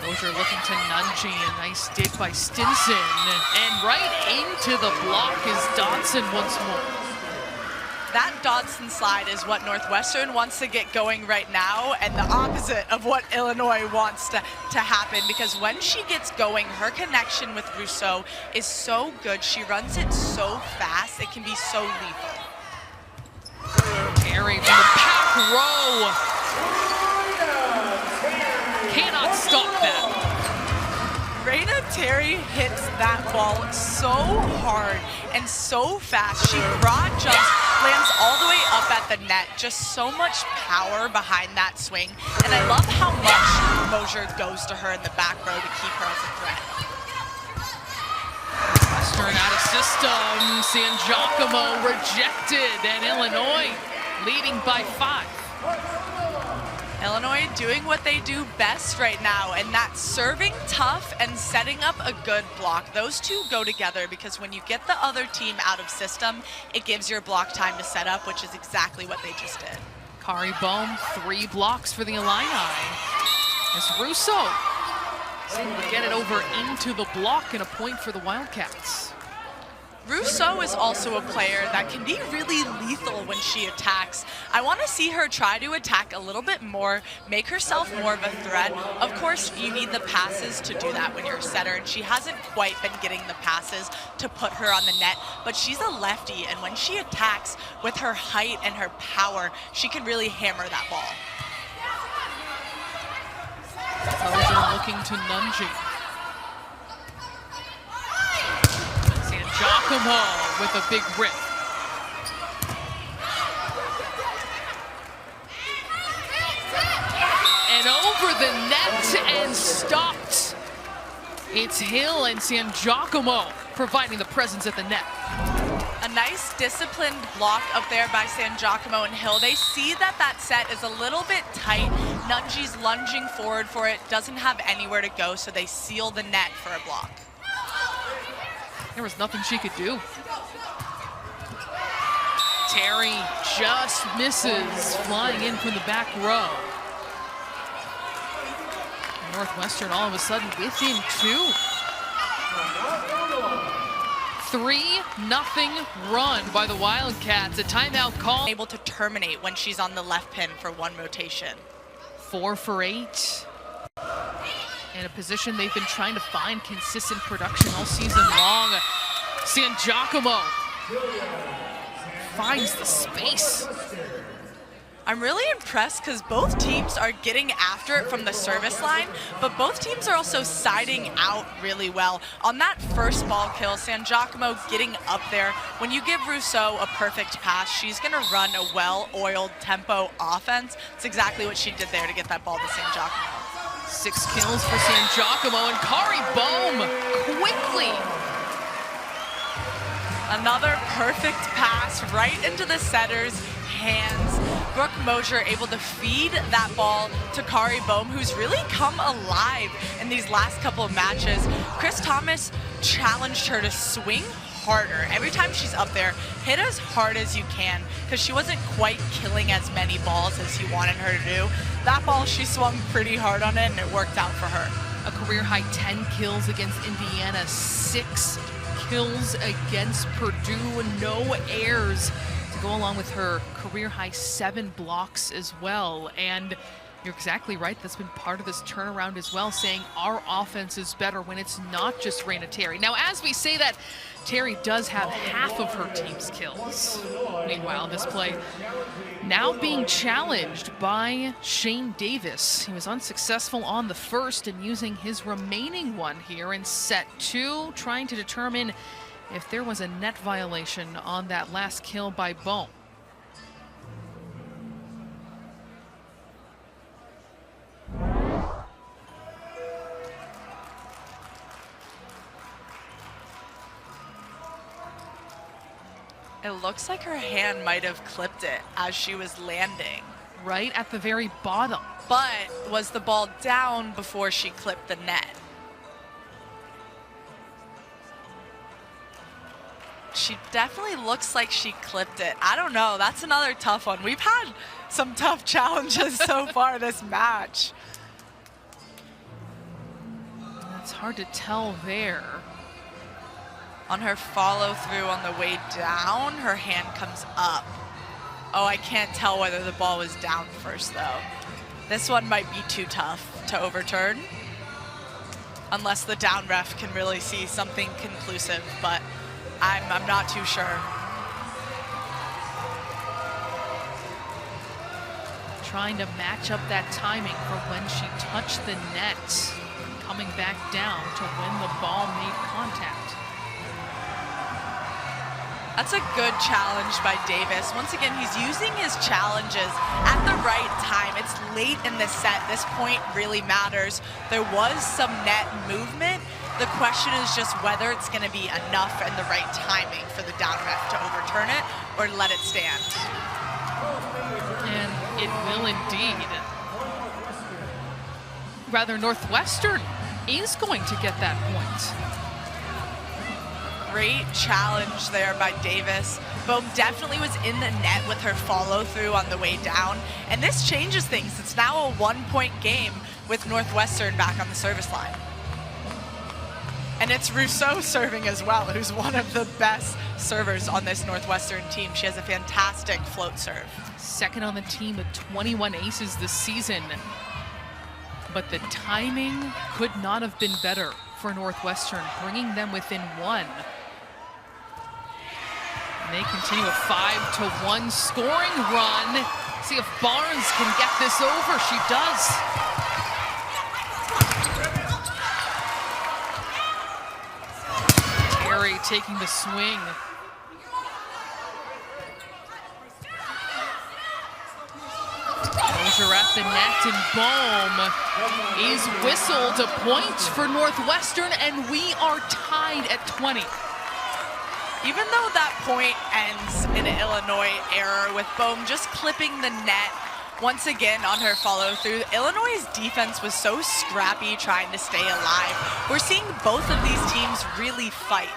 Mosier looking to Nunji, a nice dig by Stinson, and right into the block is Dodson once more. That Dodson slide is what Northwestern wants to get going right now, and the opposite of what Illinois wants to happen, because when she gets going, her connection with Rousseau is so good. She runs it so fast, it can be so lethal. Terry from the back row. Cannot stop that. Raina Terry hits that ball so hard and so fast. She broad jumps, lands all the way up at at the net. Just so much power behind that swing. And I love how much Mosier goes to her in the back row to keep her as a threat. Northwestern out of system. San Giacomo rejected, and Illinois leading by 5. Illinois doing what they do best right now, and that's serving tough and setting up a good block. Those two go together because when you get the other team out of system, it gives your block time to set up, which is exactly what they just did. Kari Bohm, 3 blocks for the Illini. As Russo is able to get it over into the block, and a point for the Wildcats. Russo is also a player that can be really lethal when she attacks. I want to see her try to attack a little bit more, make herself more of a threat. Of course, you need the passes to do that when you're a setter, and she hasn't quite been getting the passes to put her on the net, but she's a lefty, and when she attacks with her height and her power, she can really hammer that ball. Mosier looking to Nunji. Giacomo with a big rip. And over the net and stopped. It's Hill and San Giacomo providing the presence at the net. A nice disciplined block up there by San Giacomo and Hill. They see that that set is a little bit tight. Nunji's lunging forward for it, doesn't have anywhere to go, so they seal the net for a block. There was nothing she could do. Terry just misses, flying in from the back row. Northwestern all of a sudden within 2. 3-0 run by the Wildcats. A timeout call. Able to terminate when she's on the left pin for 1 rotation. 4 for 8. In a position they've been trying to find consistent production all season long. San Giacomo finds the space. I'm really impressed because both teams are getting after it from the service line, but both teams are also siding out really well. On that first ball kill, San Giacomo getting up there. When you give Rousseau a perfect pass, she's going to run a well-oiled tempo offense. It's exactly what she did there to get that ball to San Giacomo. 6 kills for San Giacomo, and Kari Bohm quickly. Another perfect pass right into the setter's hands. Brooke Mosier able to feed that ball to Kari Bohm, who's really come alive in these last couple of matches. Chris Thomas challenged her to swing harder. Every time she's up there, hit as hard as you can, because she wasn't quite killing as many balls as he wanted her to do. That ball, she swung pretty hard on it, and it worked out for her. A career-high 10 kills against Indiana, 6 kills against Purdue, no errors to go along with her career-high 7 blocks as well. And you're exactly right, that's been part of this turnaround as well, saying our offense is better when it's not just Raina Terry. Now, as we say that, Terry does have half of her team's kills. Meanwhile, this play now being challenged by Shane Davis. He was unsuccessful on the first and using his remaining one here in set 2, trying to determine if there was a net violation on that last kill by Bohm. It looks like her hand might have clipped it as she was landing. Right at the very bottom. But was the ball down before she clipped the net? She definitely looks like she clipped it. I don't know, that's another tough one. We've had some tough challenges so far this match. It's hard to tell there. On her follow through on the way down, her hand comes up. Oh, I can't tell whether the ball was down first though. This one might be too tough to overturn, unless the down ref can really see something conclusive, but I'm not too sure. Trying to match up that timing for when she touched the net, coming back down to when the ball made contact. That's a good challenge by Davis. Once again, he's using his challenges at the right time. It's late in the set. This point really matters. There was some net movement. The question is just whether it's going to be enough and the right timing for the down ref to overturn it or let it stand. And it will indeed. Rather, Northwestern is going to get that point. Great challenge there by Davis. Bohm definitely was in the net with her follow through on the way down. And this changes things. It's now a 1-point game with Northwestern back on the service line. And it's Rousseau serving as well, who's one of the best servers on this Northwestern team. She has a fantastic float serve. Second on the team with 21 aces this season. But the timing could not have been better for Northwestern, bringing them within one. And they continue a 5-1 scoring run. See if Barnes can get this over. She does. Terry taking the swing. Mosier at the net, and Bohm is whistled. A point for Northwestern, and we are tied at 20. Even though that point ends in an Illinois error with Bohm just clipping the net once again on her follow through, Illinois' defense was so scrappy trying to stay alive. We're seeing both of these teams really fight.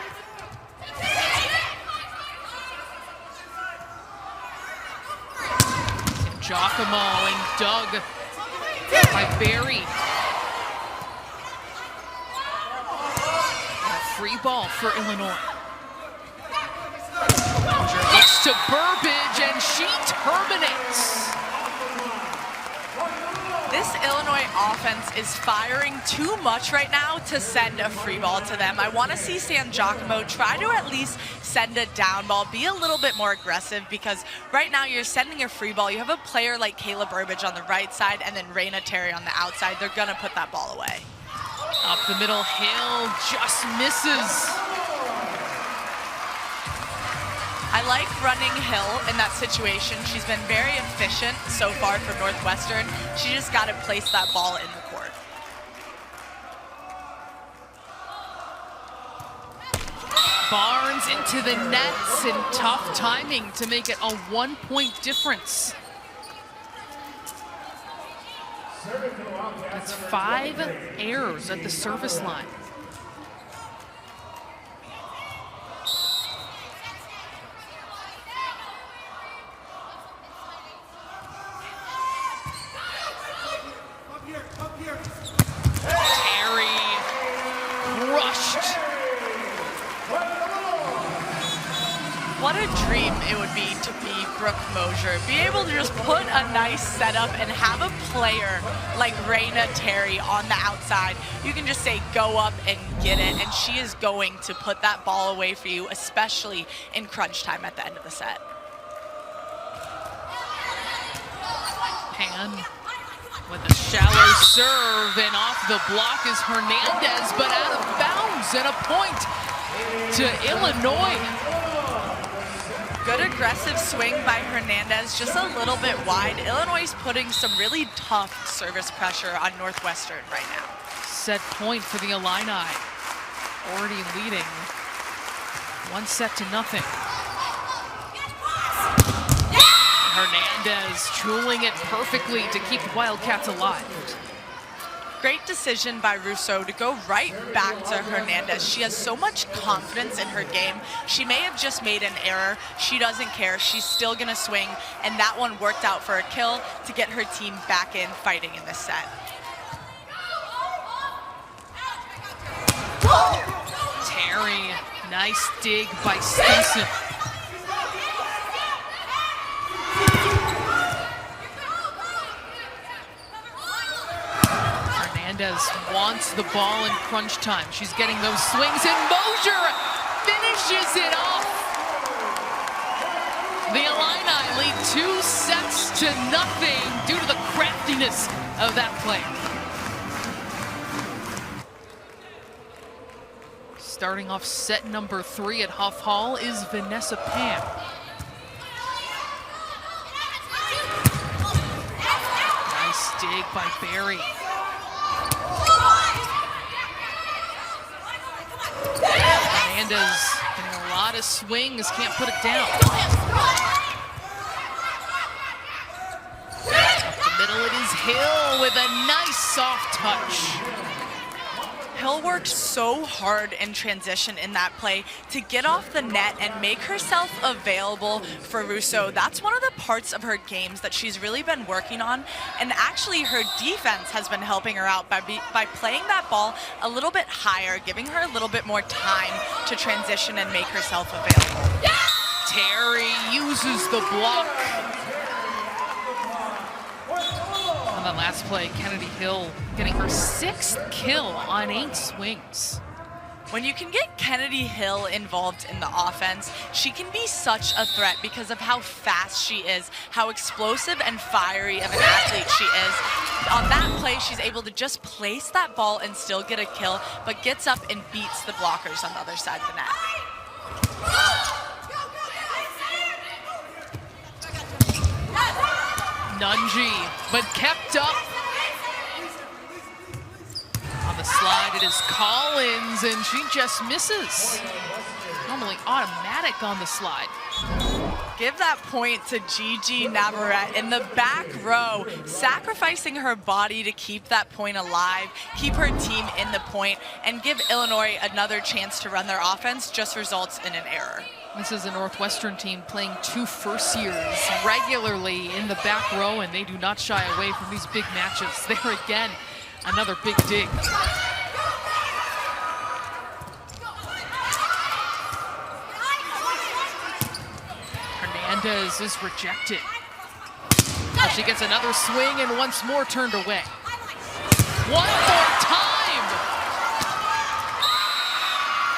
Giacomo and Doug by Barry. A free ball for Illinois. Mosier looks to Burbage, and she terminates. This Illinois offense is firing too much right now to send a free ball to them. I want to see San Giacomo try to at least send a down ball, be a little bit more aggressive, because right now you're sending a free ball. You have a player like Kayla Burbage on the right side and then Raina Terry on the outside. They're going to put that ball away. Up the middle, Hill just misses. I like running Hill in that situation. She's been very efficient so far for Northwestern. She just got to place that ball in the court. Barnes into the nets, and tough timing to make it a 1-point difference. That's 5 errors at the service line. What a dream it would be to be Brooke Mosier. Be able to just put a nice setup and have a player like Raina Terry on the outside. You can just say, go up and get it, and she is going to put that ball away for you, especially in crunch time at the end of the set. Pan with a shallow serve, and off the block is Hernandez, but out of bounds, and a point to Illinois. Good aggressive swing by Hernandez, just a little bit wide. Illinois is putting some really tough service pressure on Northwestern right now. Set point for the Illini, already leading 1-0. Hernandez tooling it perfectly to keep the Wildcats alive. Great decision by Rousseau to go right back to Hernandez. She has so much confidence in her game. She may have just made an error. She doesn't care. She's still going to swing, and that one worked out for a kill to get her team back in fighting in this set. Terry, nice dig by Stinson. Hernandez wants the ball in crunch time. She's getting those swings, and Mosier finishes it off. The Illini lead 2-0 due to the craftiness of that play. Starting off set number 3 at Huff Hall is Vanessa Pam. Nice dig by Barry. Hernandez getting a lot of swings, can't put it down. Up the middle it is Hill with a nice soft touch. Hill worked so hard in transition in that play to get off the net and make herself available for Russo. That's one of the parts of her games that she's really been working on, and actually her defense has been helping her out by playing that ball a little bit higher, giving her a little bit more time to transition and make herself available. Yeah! Terry uses the block. On the last play, Kennedy Hill getting her 6th kill on 8 swings. When you can get Kennedy Hill involved in the offense, she can be such a threat because of how fast she is, how explosive and fiery of an athlete she is. On that play, she's able to just place that ball and still get a kill, but gets up and beats the blockers on the other side of the net. Nunji, but kept up. On the slide, it is Collins, and she just misses. Normally automatic on the slide. Give that point to Gigi Navarrete in the back row, sacrificing her body to keep that point alive, keep her team in the point, and give Illinois another chance to run their offense, just results in an error. This is a Northwestern team playing 2 first-years regularly in the back row, and they do not shy away from these big matches. There again, another big dig. Hernandez is rejected. But she gets another swing and once more turned away. One more time!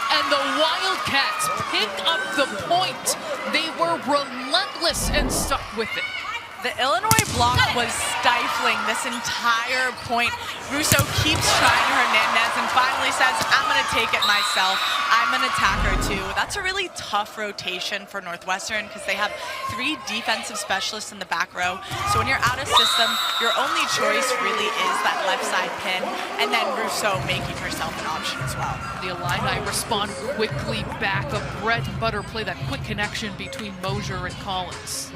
And the Wildcats pick up the point. They were relentless and stuck with it. The Illinois block was stifling this entire point. Russo keeps trying Hernandez and finally says, I'm going to take it myself. I'm going to attack her too. That's a really tough rotation for Northwestern because they have 3 defensive specialists in the back row. So when you're out of system, your only choice really is that left side pin, and then Russo making herself an option as well. The Illini respond quickly back. A bread and butter play, that quick connection between Mosier and Collins.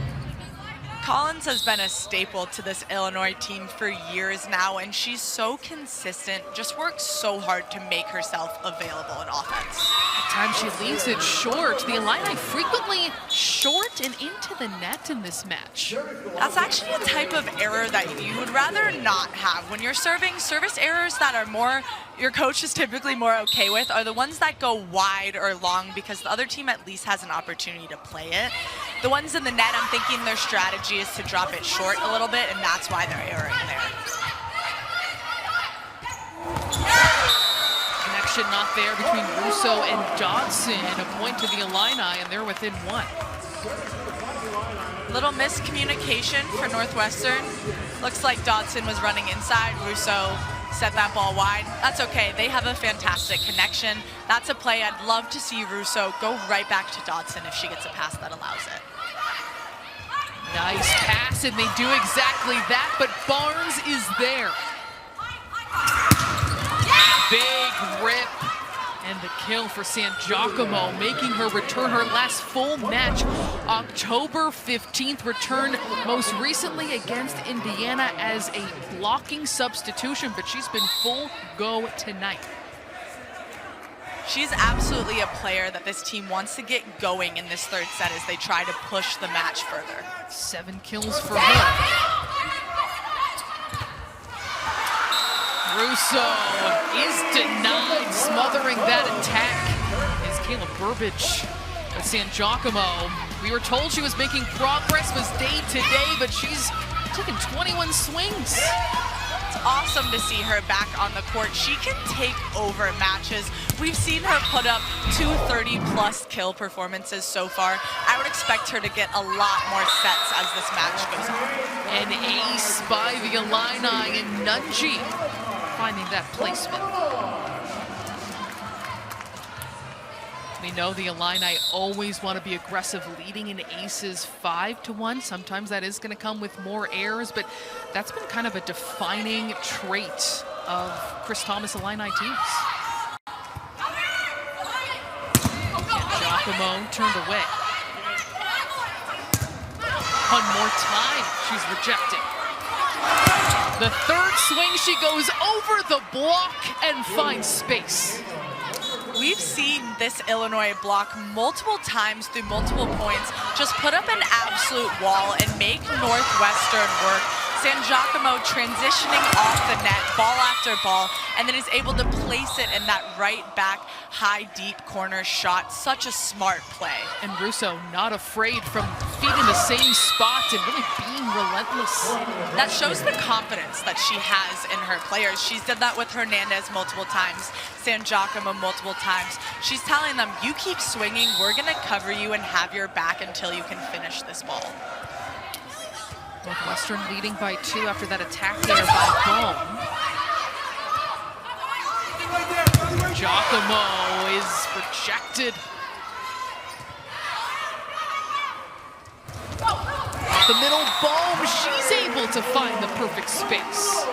Collins has been a staple to this Illinois team for years now, and she's so consistent, just works so hard to make herself available in offense. At times she leaves it short. The Illini frequently short and into the net in this match. That's actually a type of error that you would rather not have. When you're serving, service errors that are more, your coach is typically more okay with, are the ones that go wide or long because the other team at least has an opportunity to play it. The ones in the net, I'm thinking their strategy is to drop it short a little bit, and that's why they're erring there. Connection not there between Russo and Dodson. A point to the Illini, and they're within 1. Little miscommunication for Northwestern. Looks like Dodson was running inside. Russo set that ball wide. That's okay. They have a fantastic connection. That's a play I'd love to see Russo go right back to Dodson if she gets a pass that allows it. Nice pass, and they do exactly that, but Barnes is there. Big rip, and the kill for San Giacomo, making her return her last full match. October 15th, returned most recently against Indiana as a blocking substitution, but she's been full go tonight. She's absolutely a player that this team wants to get going in this 3rd set as they try to push the match further. 7 kills for her. Russo is denied, smothering that attack is Caleb Burbage at San Giacomo. We were told she was making progress, was day to day, but she's taken 21 swings. It's awesome to see her back on the court. She can take over matches. We've seen her put up 230-plus kill performances so far. I would expect her to get a lot more sets as this match goes on. An ace by the Illini, and Nunji finding that placement. We know the Illini always want to be aggressive, leading in aces 5-1. Sometimes that is going to come with more errors, but that's been kind of a defining trait of Chris Thomas Illini teams. And Giacomo turned away. One more time, she's rejected. The third swing, she goes over the block and finds space. We've seen this Illinois block multiple times through multiple points, just put up an absolute wall and make Northwestern work. San Giacomo transitioning off the net, ball after ball, and then is able to place it in that right back, high, deep corner shot. Such a smart play. And Russo not afraid from feet in the same spot and really being relentless. That shows the confidence that she has in her players. She's did that with Hernandez multiple times, San Giacomo multiple times. She's telling them, you keep swinging, we're gonna cover you and have your back until you can finish this ball. Northwestern leading by 2 after that attack there by Bohm. Giacomo is rejected. Off the middle, Bohm, she's able to find the perfect space.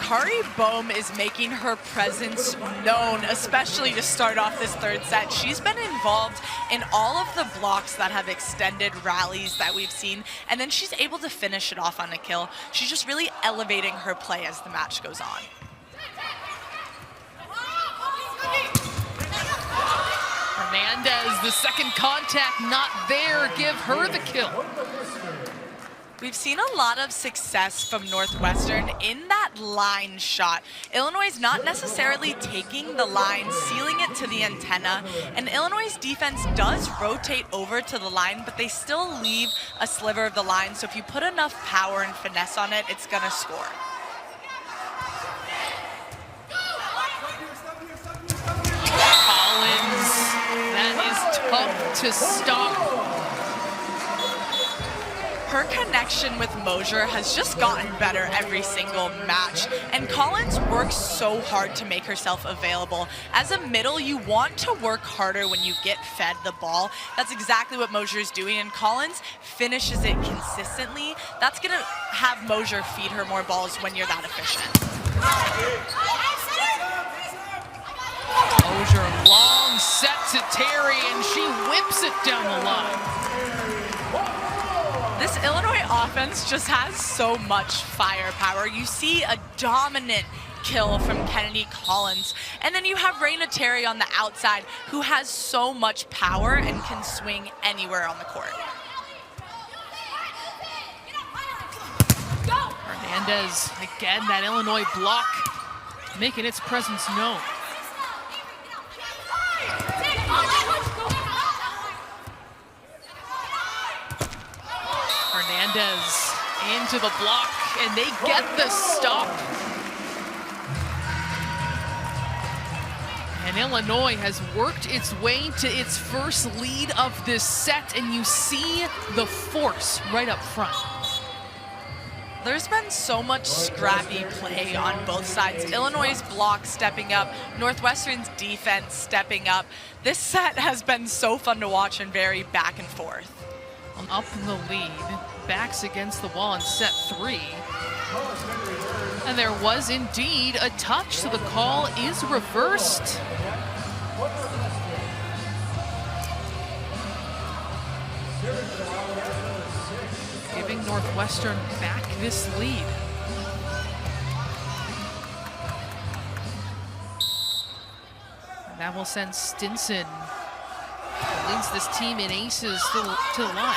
Kari Bohm is making her presence known, especially to start off this third set. She's been involved in all of the blocks that have extended rallies that we've seen, and then she's able to finish it off on a kill. She's just really elevating her play as the match goes on. Hernandez, the second contact not there, give her the kill. We've seen a lot of success from Northwestern in that line shot. Illinois is not necessarily taking the line, sealing it to the antenna, and Illinois' defense does rotate over to the line, but they still leave a sliver of the line, so if you put enough power and finesse on it, it's gonna score. Collins, that is tough to stop. Her connection with Mosier has just gotten better every single match, and Collins works so hard to make herself available. As a middle, you want to work harder when you get fed the ball. That's exactly what Mosier is doing, and Collins finishes it consistently. That's going to have Mosier feed her more balls when you're that efficient. Mosier, long set to Terry, and she whips it down the line. This Illinois offense just has so much firepower. You see a dominant kill from Kennedy Collins, and then you have Raina Terry on the outside, who has so much power and can swing anywhere on the court. Hernandez, again, that Illinois block, making its presence known. Hernandez into the block, and they get the stop. And Illinois has worked its way to its first lead of this set, and you see the force right up front. There's been so much scrappy play on both sides. Illinois' block stepping up, Northwestern's defense stepping up. This set has been so fun to watch and very back and forth. Up in the lead, backs against the wall in set 3. And there was indeed a touch, so the call is reversed. Giving Northwestern back this lead. And that will send Stinson, who leads this team in aces, to the line.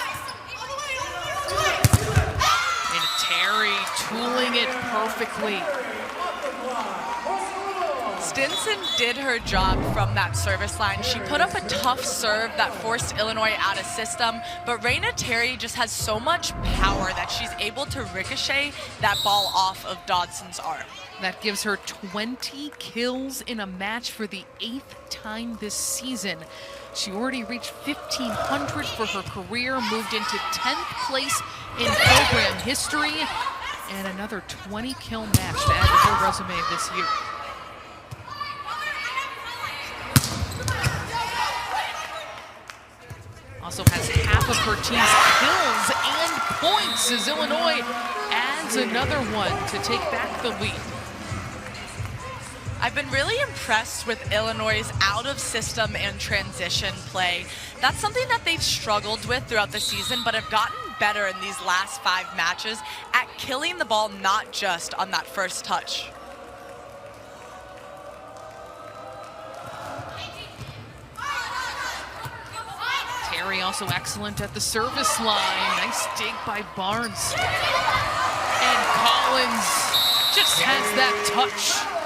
And Terry tooling it perfectly. Stinson did her job from that service line. She put up a tough serve that forced Illinois out of system, but Raina Terry just has so much power that she's able to ricochet that ball off of Dodson's arm. That gives her 20 kills in a match for the 8th time this season. She already reached 1,500 for her career, moved into 10th place in program history, and another 20-kill match to add to her resume this year. Also has half of her team's kills and points as Illinois adds another one to take back the lead. I've been really impressed with Illinois' out-of-system and transition play. That's something that they've struggled with throughout the season, but have gotten better in these last 5 matches at killing the ball, not just on that first touch. Terry also excellent at the service line. Nice dig by Barnes. And Collins just has that touch.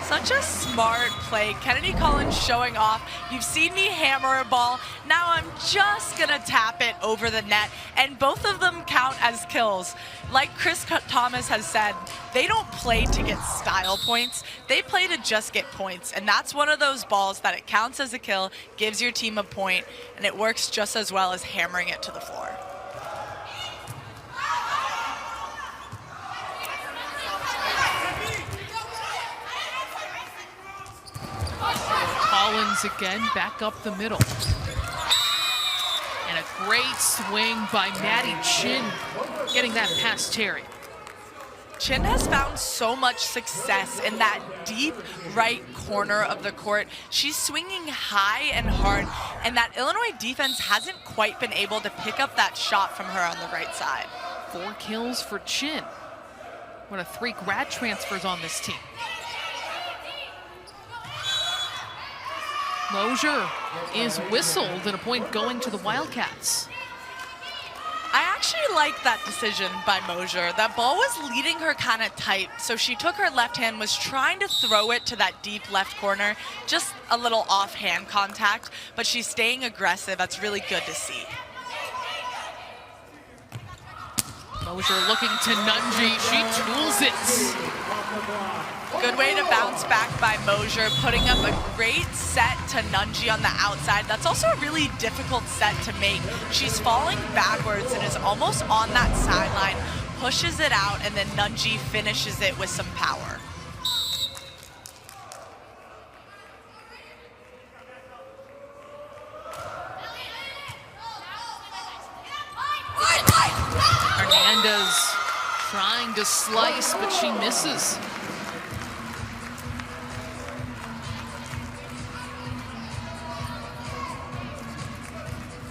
Such a smart play. Kennedy Collins showing off. You've seen me hammer a ball. Now I'm just gonna tap it over the net, and both of them count as kills. Like Chris Thomas has said, they don't play to get style points. They play to just get points, and that's one of those balls that it counts as a kill, gives your team a point, and it works just as well as hammering it to the floor. Collins again, back up the middle. And a great swing by Maddie Chin, getting that past Terry. Chin has found so much success in that deep right corner of the court. She's swinging high and hard, and that Illinois defense hasn't quite been able to pick up that shot from her on the right side. 4 kills for Chin. One of 3 grad transfers on this team. Mosier is whistled, and a point going to the Wildcats. I actually like that decision by Mosier. That ball was leading her kind of tight, so she took her left hand, was trying to throw it to that deep left corner, just a little off-hand contact, but she's staying aggressive. That's really good to see. Mosier looking to Nunji, she tools it. Good way to bounce back by Mosier, putting up a great set to Nunji on the outside. That's also a really difficult set to make. She's falling backwards and is almost on that sideline, pushes it out, and then Nunji finishes it with some power. Hernandez trying to slice, but she misses.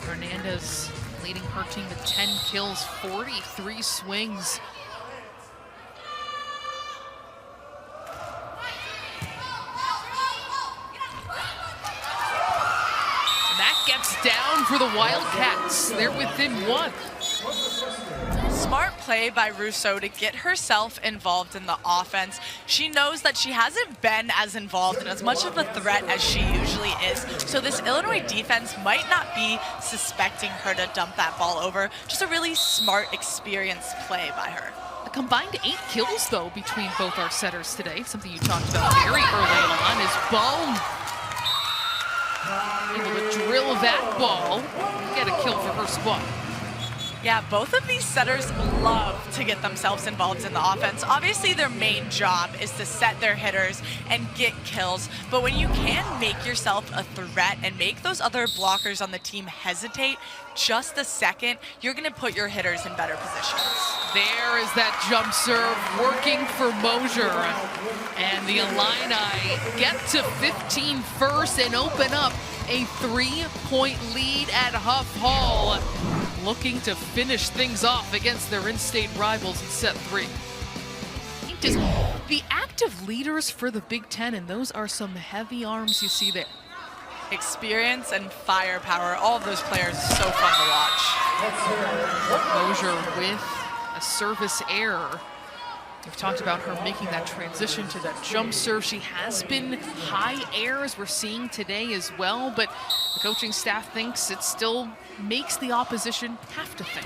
Hernandez leading her team with 10 kills, 43 swings. And that gets down for the Wildcats. They're within 1. Smart play by Russo to get herself involved in the offense. She knows that she hasn't been as involved and as much of a threat as she usually is. So this Illinois defense might not be suspecting her to dump that ball over. Just a really smart, experienced play by her. A combined 8 kills, though, between both our setters today. Something you talked about very early on is Bone able to drill that ball, get a kill for her squad. Yeah, both of these setters love to get themselves involved in the offense. Obviously, their main job is to set their hitters and get kills. But when you can make yourself a threat and make those other blockers on the team hesitate just a second, you're going to put your hitters in better positions. There is that jump serve working for Mosier. And the Illini get to 15 first and open up a 3-point lead at Huff Hall, looking to finish things off against their in-state rivals in set 3. The active leaders for the Big Ten, and those are some heavy arms you see there. Experience and firepower, all of those players are so fun to watch. Mosier with a service error. We've talked about her making that transition to that jump serve. She has been high air, as we're seeing today as well, but the coaching staff thinks it still makes the opposition have to think.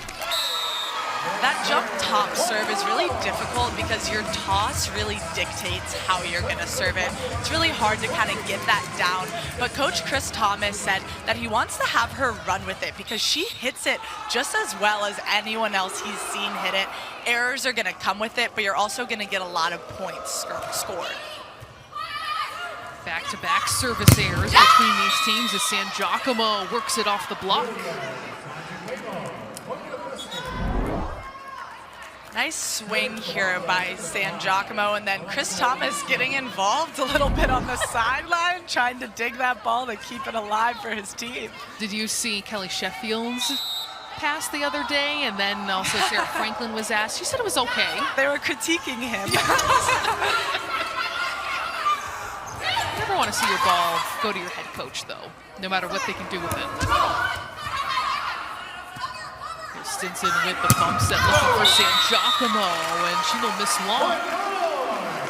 That jump top serve is really difficult because your toss really dictates how you're going to serve it. It's really hard to kind of get that down, but Coach Chris Thomas said that he wants to have her run with it because she hits it just as well as anyone else he's seen hit it. Errors are going to come with it, but you're also going to get a lot of points scored. Back-to-back service errors between these teams as San Giacomo works it off the block. Nice swing here by San Giacomo, and then Chris Thomas getting involved a little bit on the sideline, trying to dig that ball to keep it alive for his team. Did you see Kelly Sheffield's pass the other day? And then also Sarah Franklin was asked. She said it was okay. They were critiquing him. You never want to see your ball go to your head coach, though, no matter what they can do with it. Stinson with the bump set looking for San Giacomo, and she will miss long.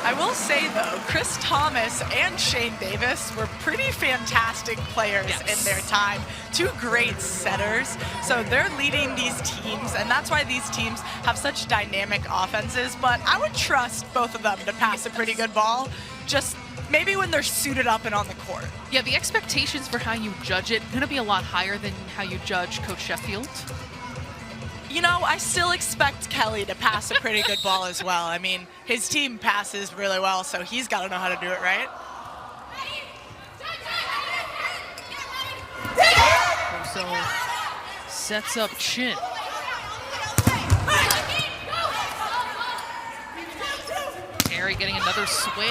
I will say, though, Chris Thomas and Shane Davis were pretty fantastic players in their time. Two great setters. So they're leading these teams, and that's why these teams have such dynamic offenses. But I would trust both of them to pass a pretty good ball, just maybe when they're suited up and on the court. Yeah, the expectations for how you judge it going to be a lot higher than how you judge Coach Sheffield. You know, I still expect Kelly to pass a pretty good ball as well. I mean, his team passes really well, so he's got to know how to do it, right? So sets up Chin. Terry getting another swing.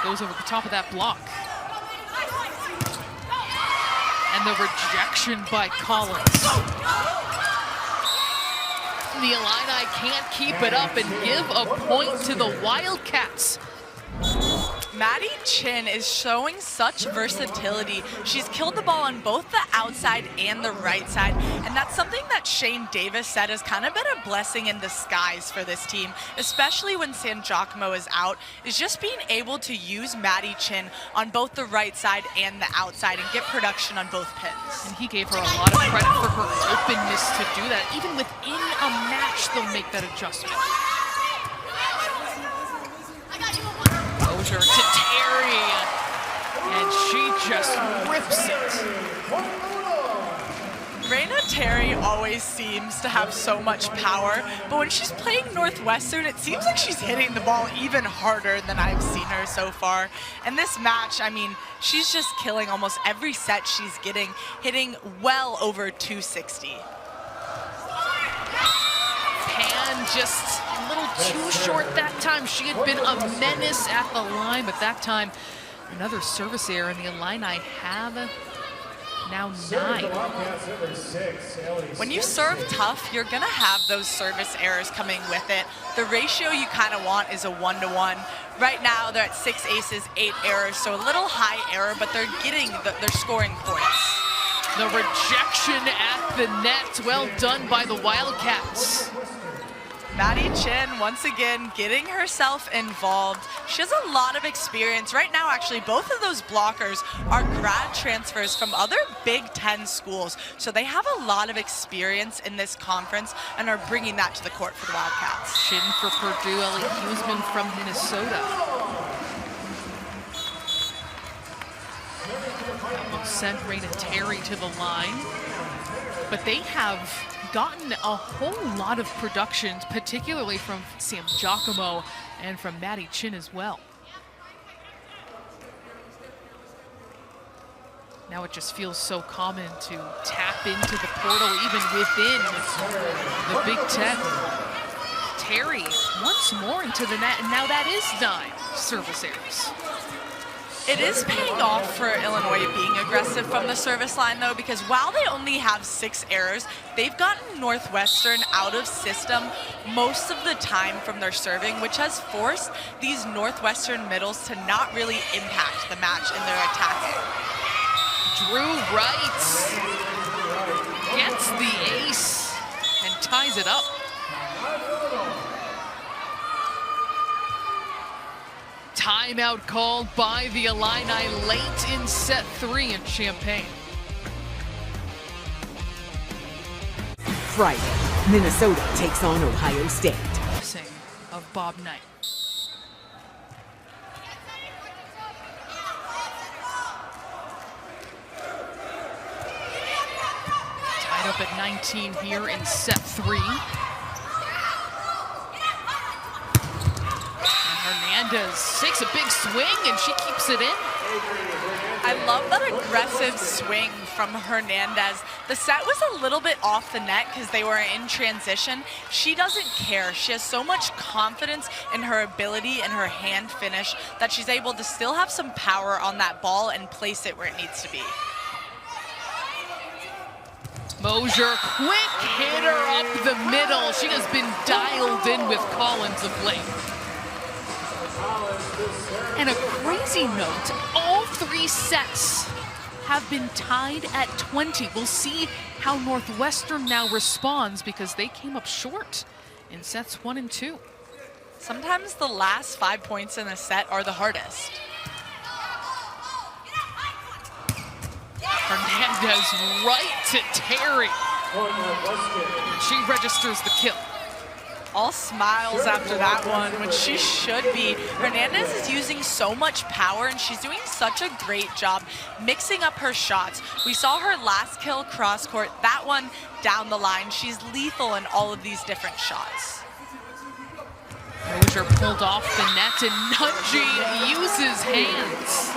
Goes over the top of that block. And the rejection by Collins. The Illini can't keep it up and give a point to the Wildcats. Maddie Chin is showing such versatility. She's killed the ball on both the outside and the right side, and that's something that Shane Davis said has kind of been a blessing in disguise for this team, especially when San Giacomo is out, is just being able to use Maddie Chin on both the right side and the outside and get production on both pins. And he gave her a lot of credit for her openness to do that. Even within a match, they'll make that adjustment. To Terry, and she just rips it. Raina Terry always seems to have so much power, but when she's playing Northwestern, it seems like she's hitting the ball even harder than I've seen her so far. And this match, I mean, she's just killing almost every set she's getting, hitting well over 260. Pan just a little too short that time. She had been a menace at the line, but that time another service error, and the Illini have now 9. When you serve tough, you're going to have those service errors coming with it. The ratio you kind of want is a 1-to-1. Right now, they're at 6 aces, 8 errors, so a little high error, but they're scoring points. The rejection at the net. Well done by the Wildcats. Maddie Chin, once again, getting herself involved. She has a lot of experience. Right now, actually, both of those blockers are grad transfers from other Big Ten schools. So they have a lot of experience in this conference and are bringing that to the court for the Wildcats. Chin for Purdue, Ellie Huseman from Minnesota. That will send Raina Terry to the line. But they have gotten a whole lot of production, particularly from San Giacomo and from Maddie Chin as well. Now it just feels so common to tap into the portal even within the Big Ten. Terry once more into the net, and now that is 9 service errors. It is paying off for Illinois being aggressive from the service line, though, because while they only have 6 errors, they've gotten Northwestern out of system most of the time from their serving, which has forced these Northwestern middles to not really impact the match in their attacking. Drew Wright gets the ace and ties it up. Timeout called by the Illini late in set 3 in Champaign. Friday, Minnesota takes on Ohio State. Of Bob Knight. Tied up at 19 here in set 3. Hernandez takes a big swing and she keeps it in. I love that aggressive swing from Hernandez. The set was a little bit off the net because they were in transition. She doesn't care. She has so much confidence in her ability and her hand finish that she's able to still have some power on that ball and place it where it needs to be. Mosier, quick hitter up the middle. She has been dialed in with Collins of late. And a crazy note, all 3 sets have been tied at 20. We'll see how Northwestern now responds because they came up short in sets 1 and 2. Sometimes the last 5 points in a set are the hardest. Hernandez right to Terry. She registers the kill. All smiles after that one, which she should be. Hernandez is using so much power, and she's doing such a great job mixing up her shots. We saw her last kill cross court, that one down the line. She's lethal in all of these different shots. Mosier pulled off the net, and Nunji uses hands.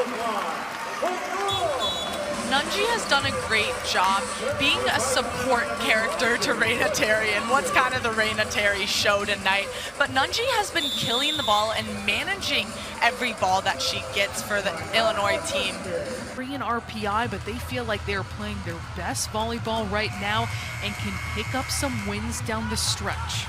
Nunji has done a great job being a support character to Raina Terry, and what's kind of the Raina Terry show tonight. But Nunji has been killing the ball and managing every ball that she gets for the Illinois team. 3 in RPI, but they feel like they're playing their best volleyball right now and can pick up some wins down the stretch.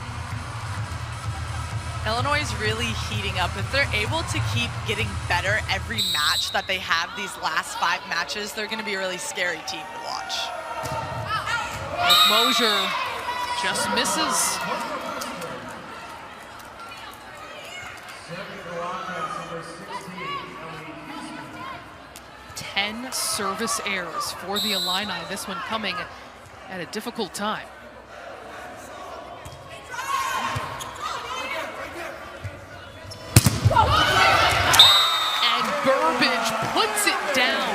Illinois is really heating up. If they're able to keep getting better every match that they have these last 5 matches, they're going to be a really scary team to watch. Mosier just misses. Ten service errors for the Illini. This one coming at a difficult time. And Burbage puts it down.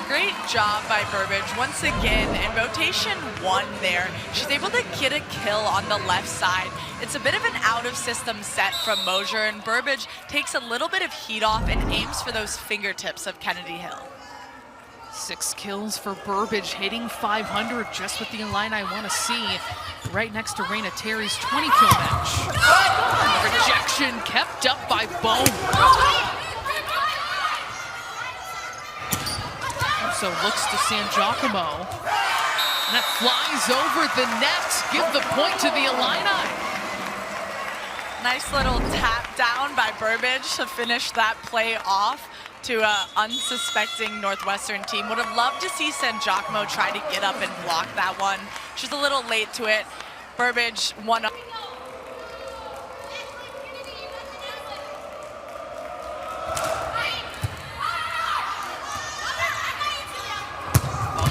Great job by Burbage once again in rotation 1 there. She's able to get a kill on the left side. It's a bit of an out-of-system set from Mosier, and Burbage takes a little bit of heat off and aims for those fingertips of Kennedy Hill. 6 kills for Burbage, hitting 500, just what the Illini want to see. Right next to Raina Terry's 20-kill match. Rejection kept up by Bone. So looks to San Giacomo. And that flies over the net. Give the point to the Illini. Nice little tap down by Burbage to finish that play off to an unsuspecting Northwestern team. Would have loved to see San Giacomo try to get up and block that one. She's a little late to it. Burbage won up.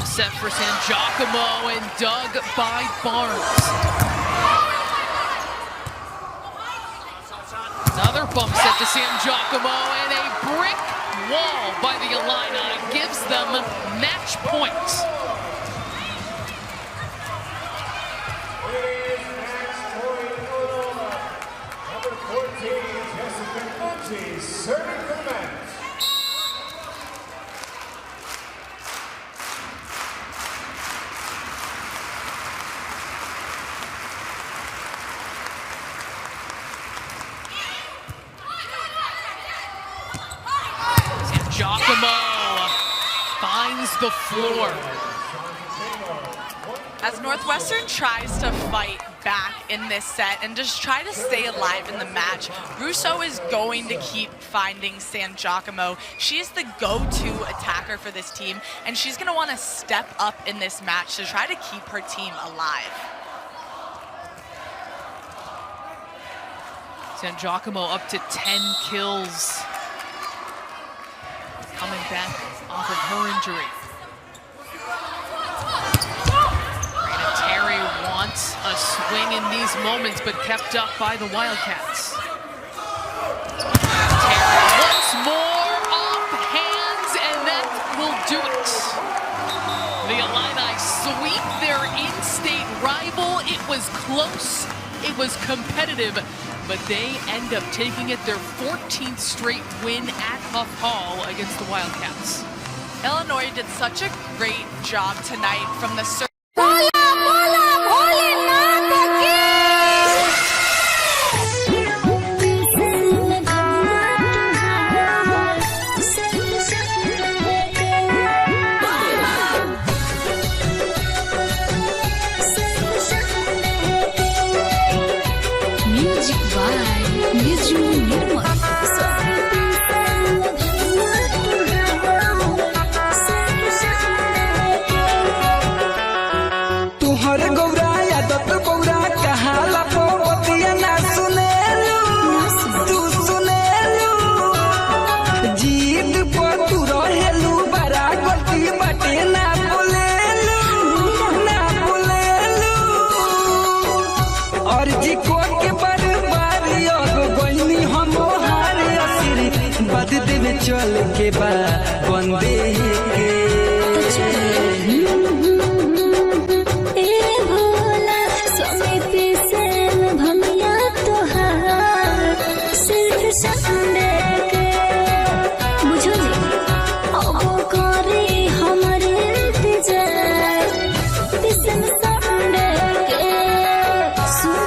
Set for San Giacomo and dug by Barnes. Another bump set to San Giacomo, and a brick wall by the Illini gives them match point. Number 14, Jessica Nunji, serving for the match. Giacomo finds the floor. As Northwestern tries to fight back in this set and just try to stay alive in the match, Russo is going to keep finding San Giacomo. She is the go-to attacker for this team, and she's going to want to step up in this match to try to keep her team alive. San Giacomo up to 10 kills. Coming back off of her injury. Raina Terry wants a swing in these moments, but kept up by the Wildcats. Terry once more off hands, and that will do it. The Illini sweep their in-state rival. It was close, It was competitive, but they end up taking it, their 14th straight win at Huff Hall against the Wildcats. Illinois did such a great job tonight from the चल के बाद बंदे के भोला समय पे cell भमिया तोहार सिर्फ Sunday के बुझो जी अब करे हमारे इंतजार किसन संडे के सुन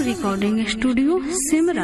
रिकॉर्डिंग स्टूडियो सिमरा।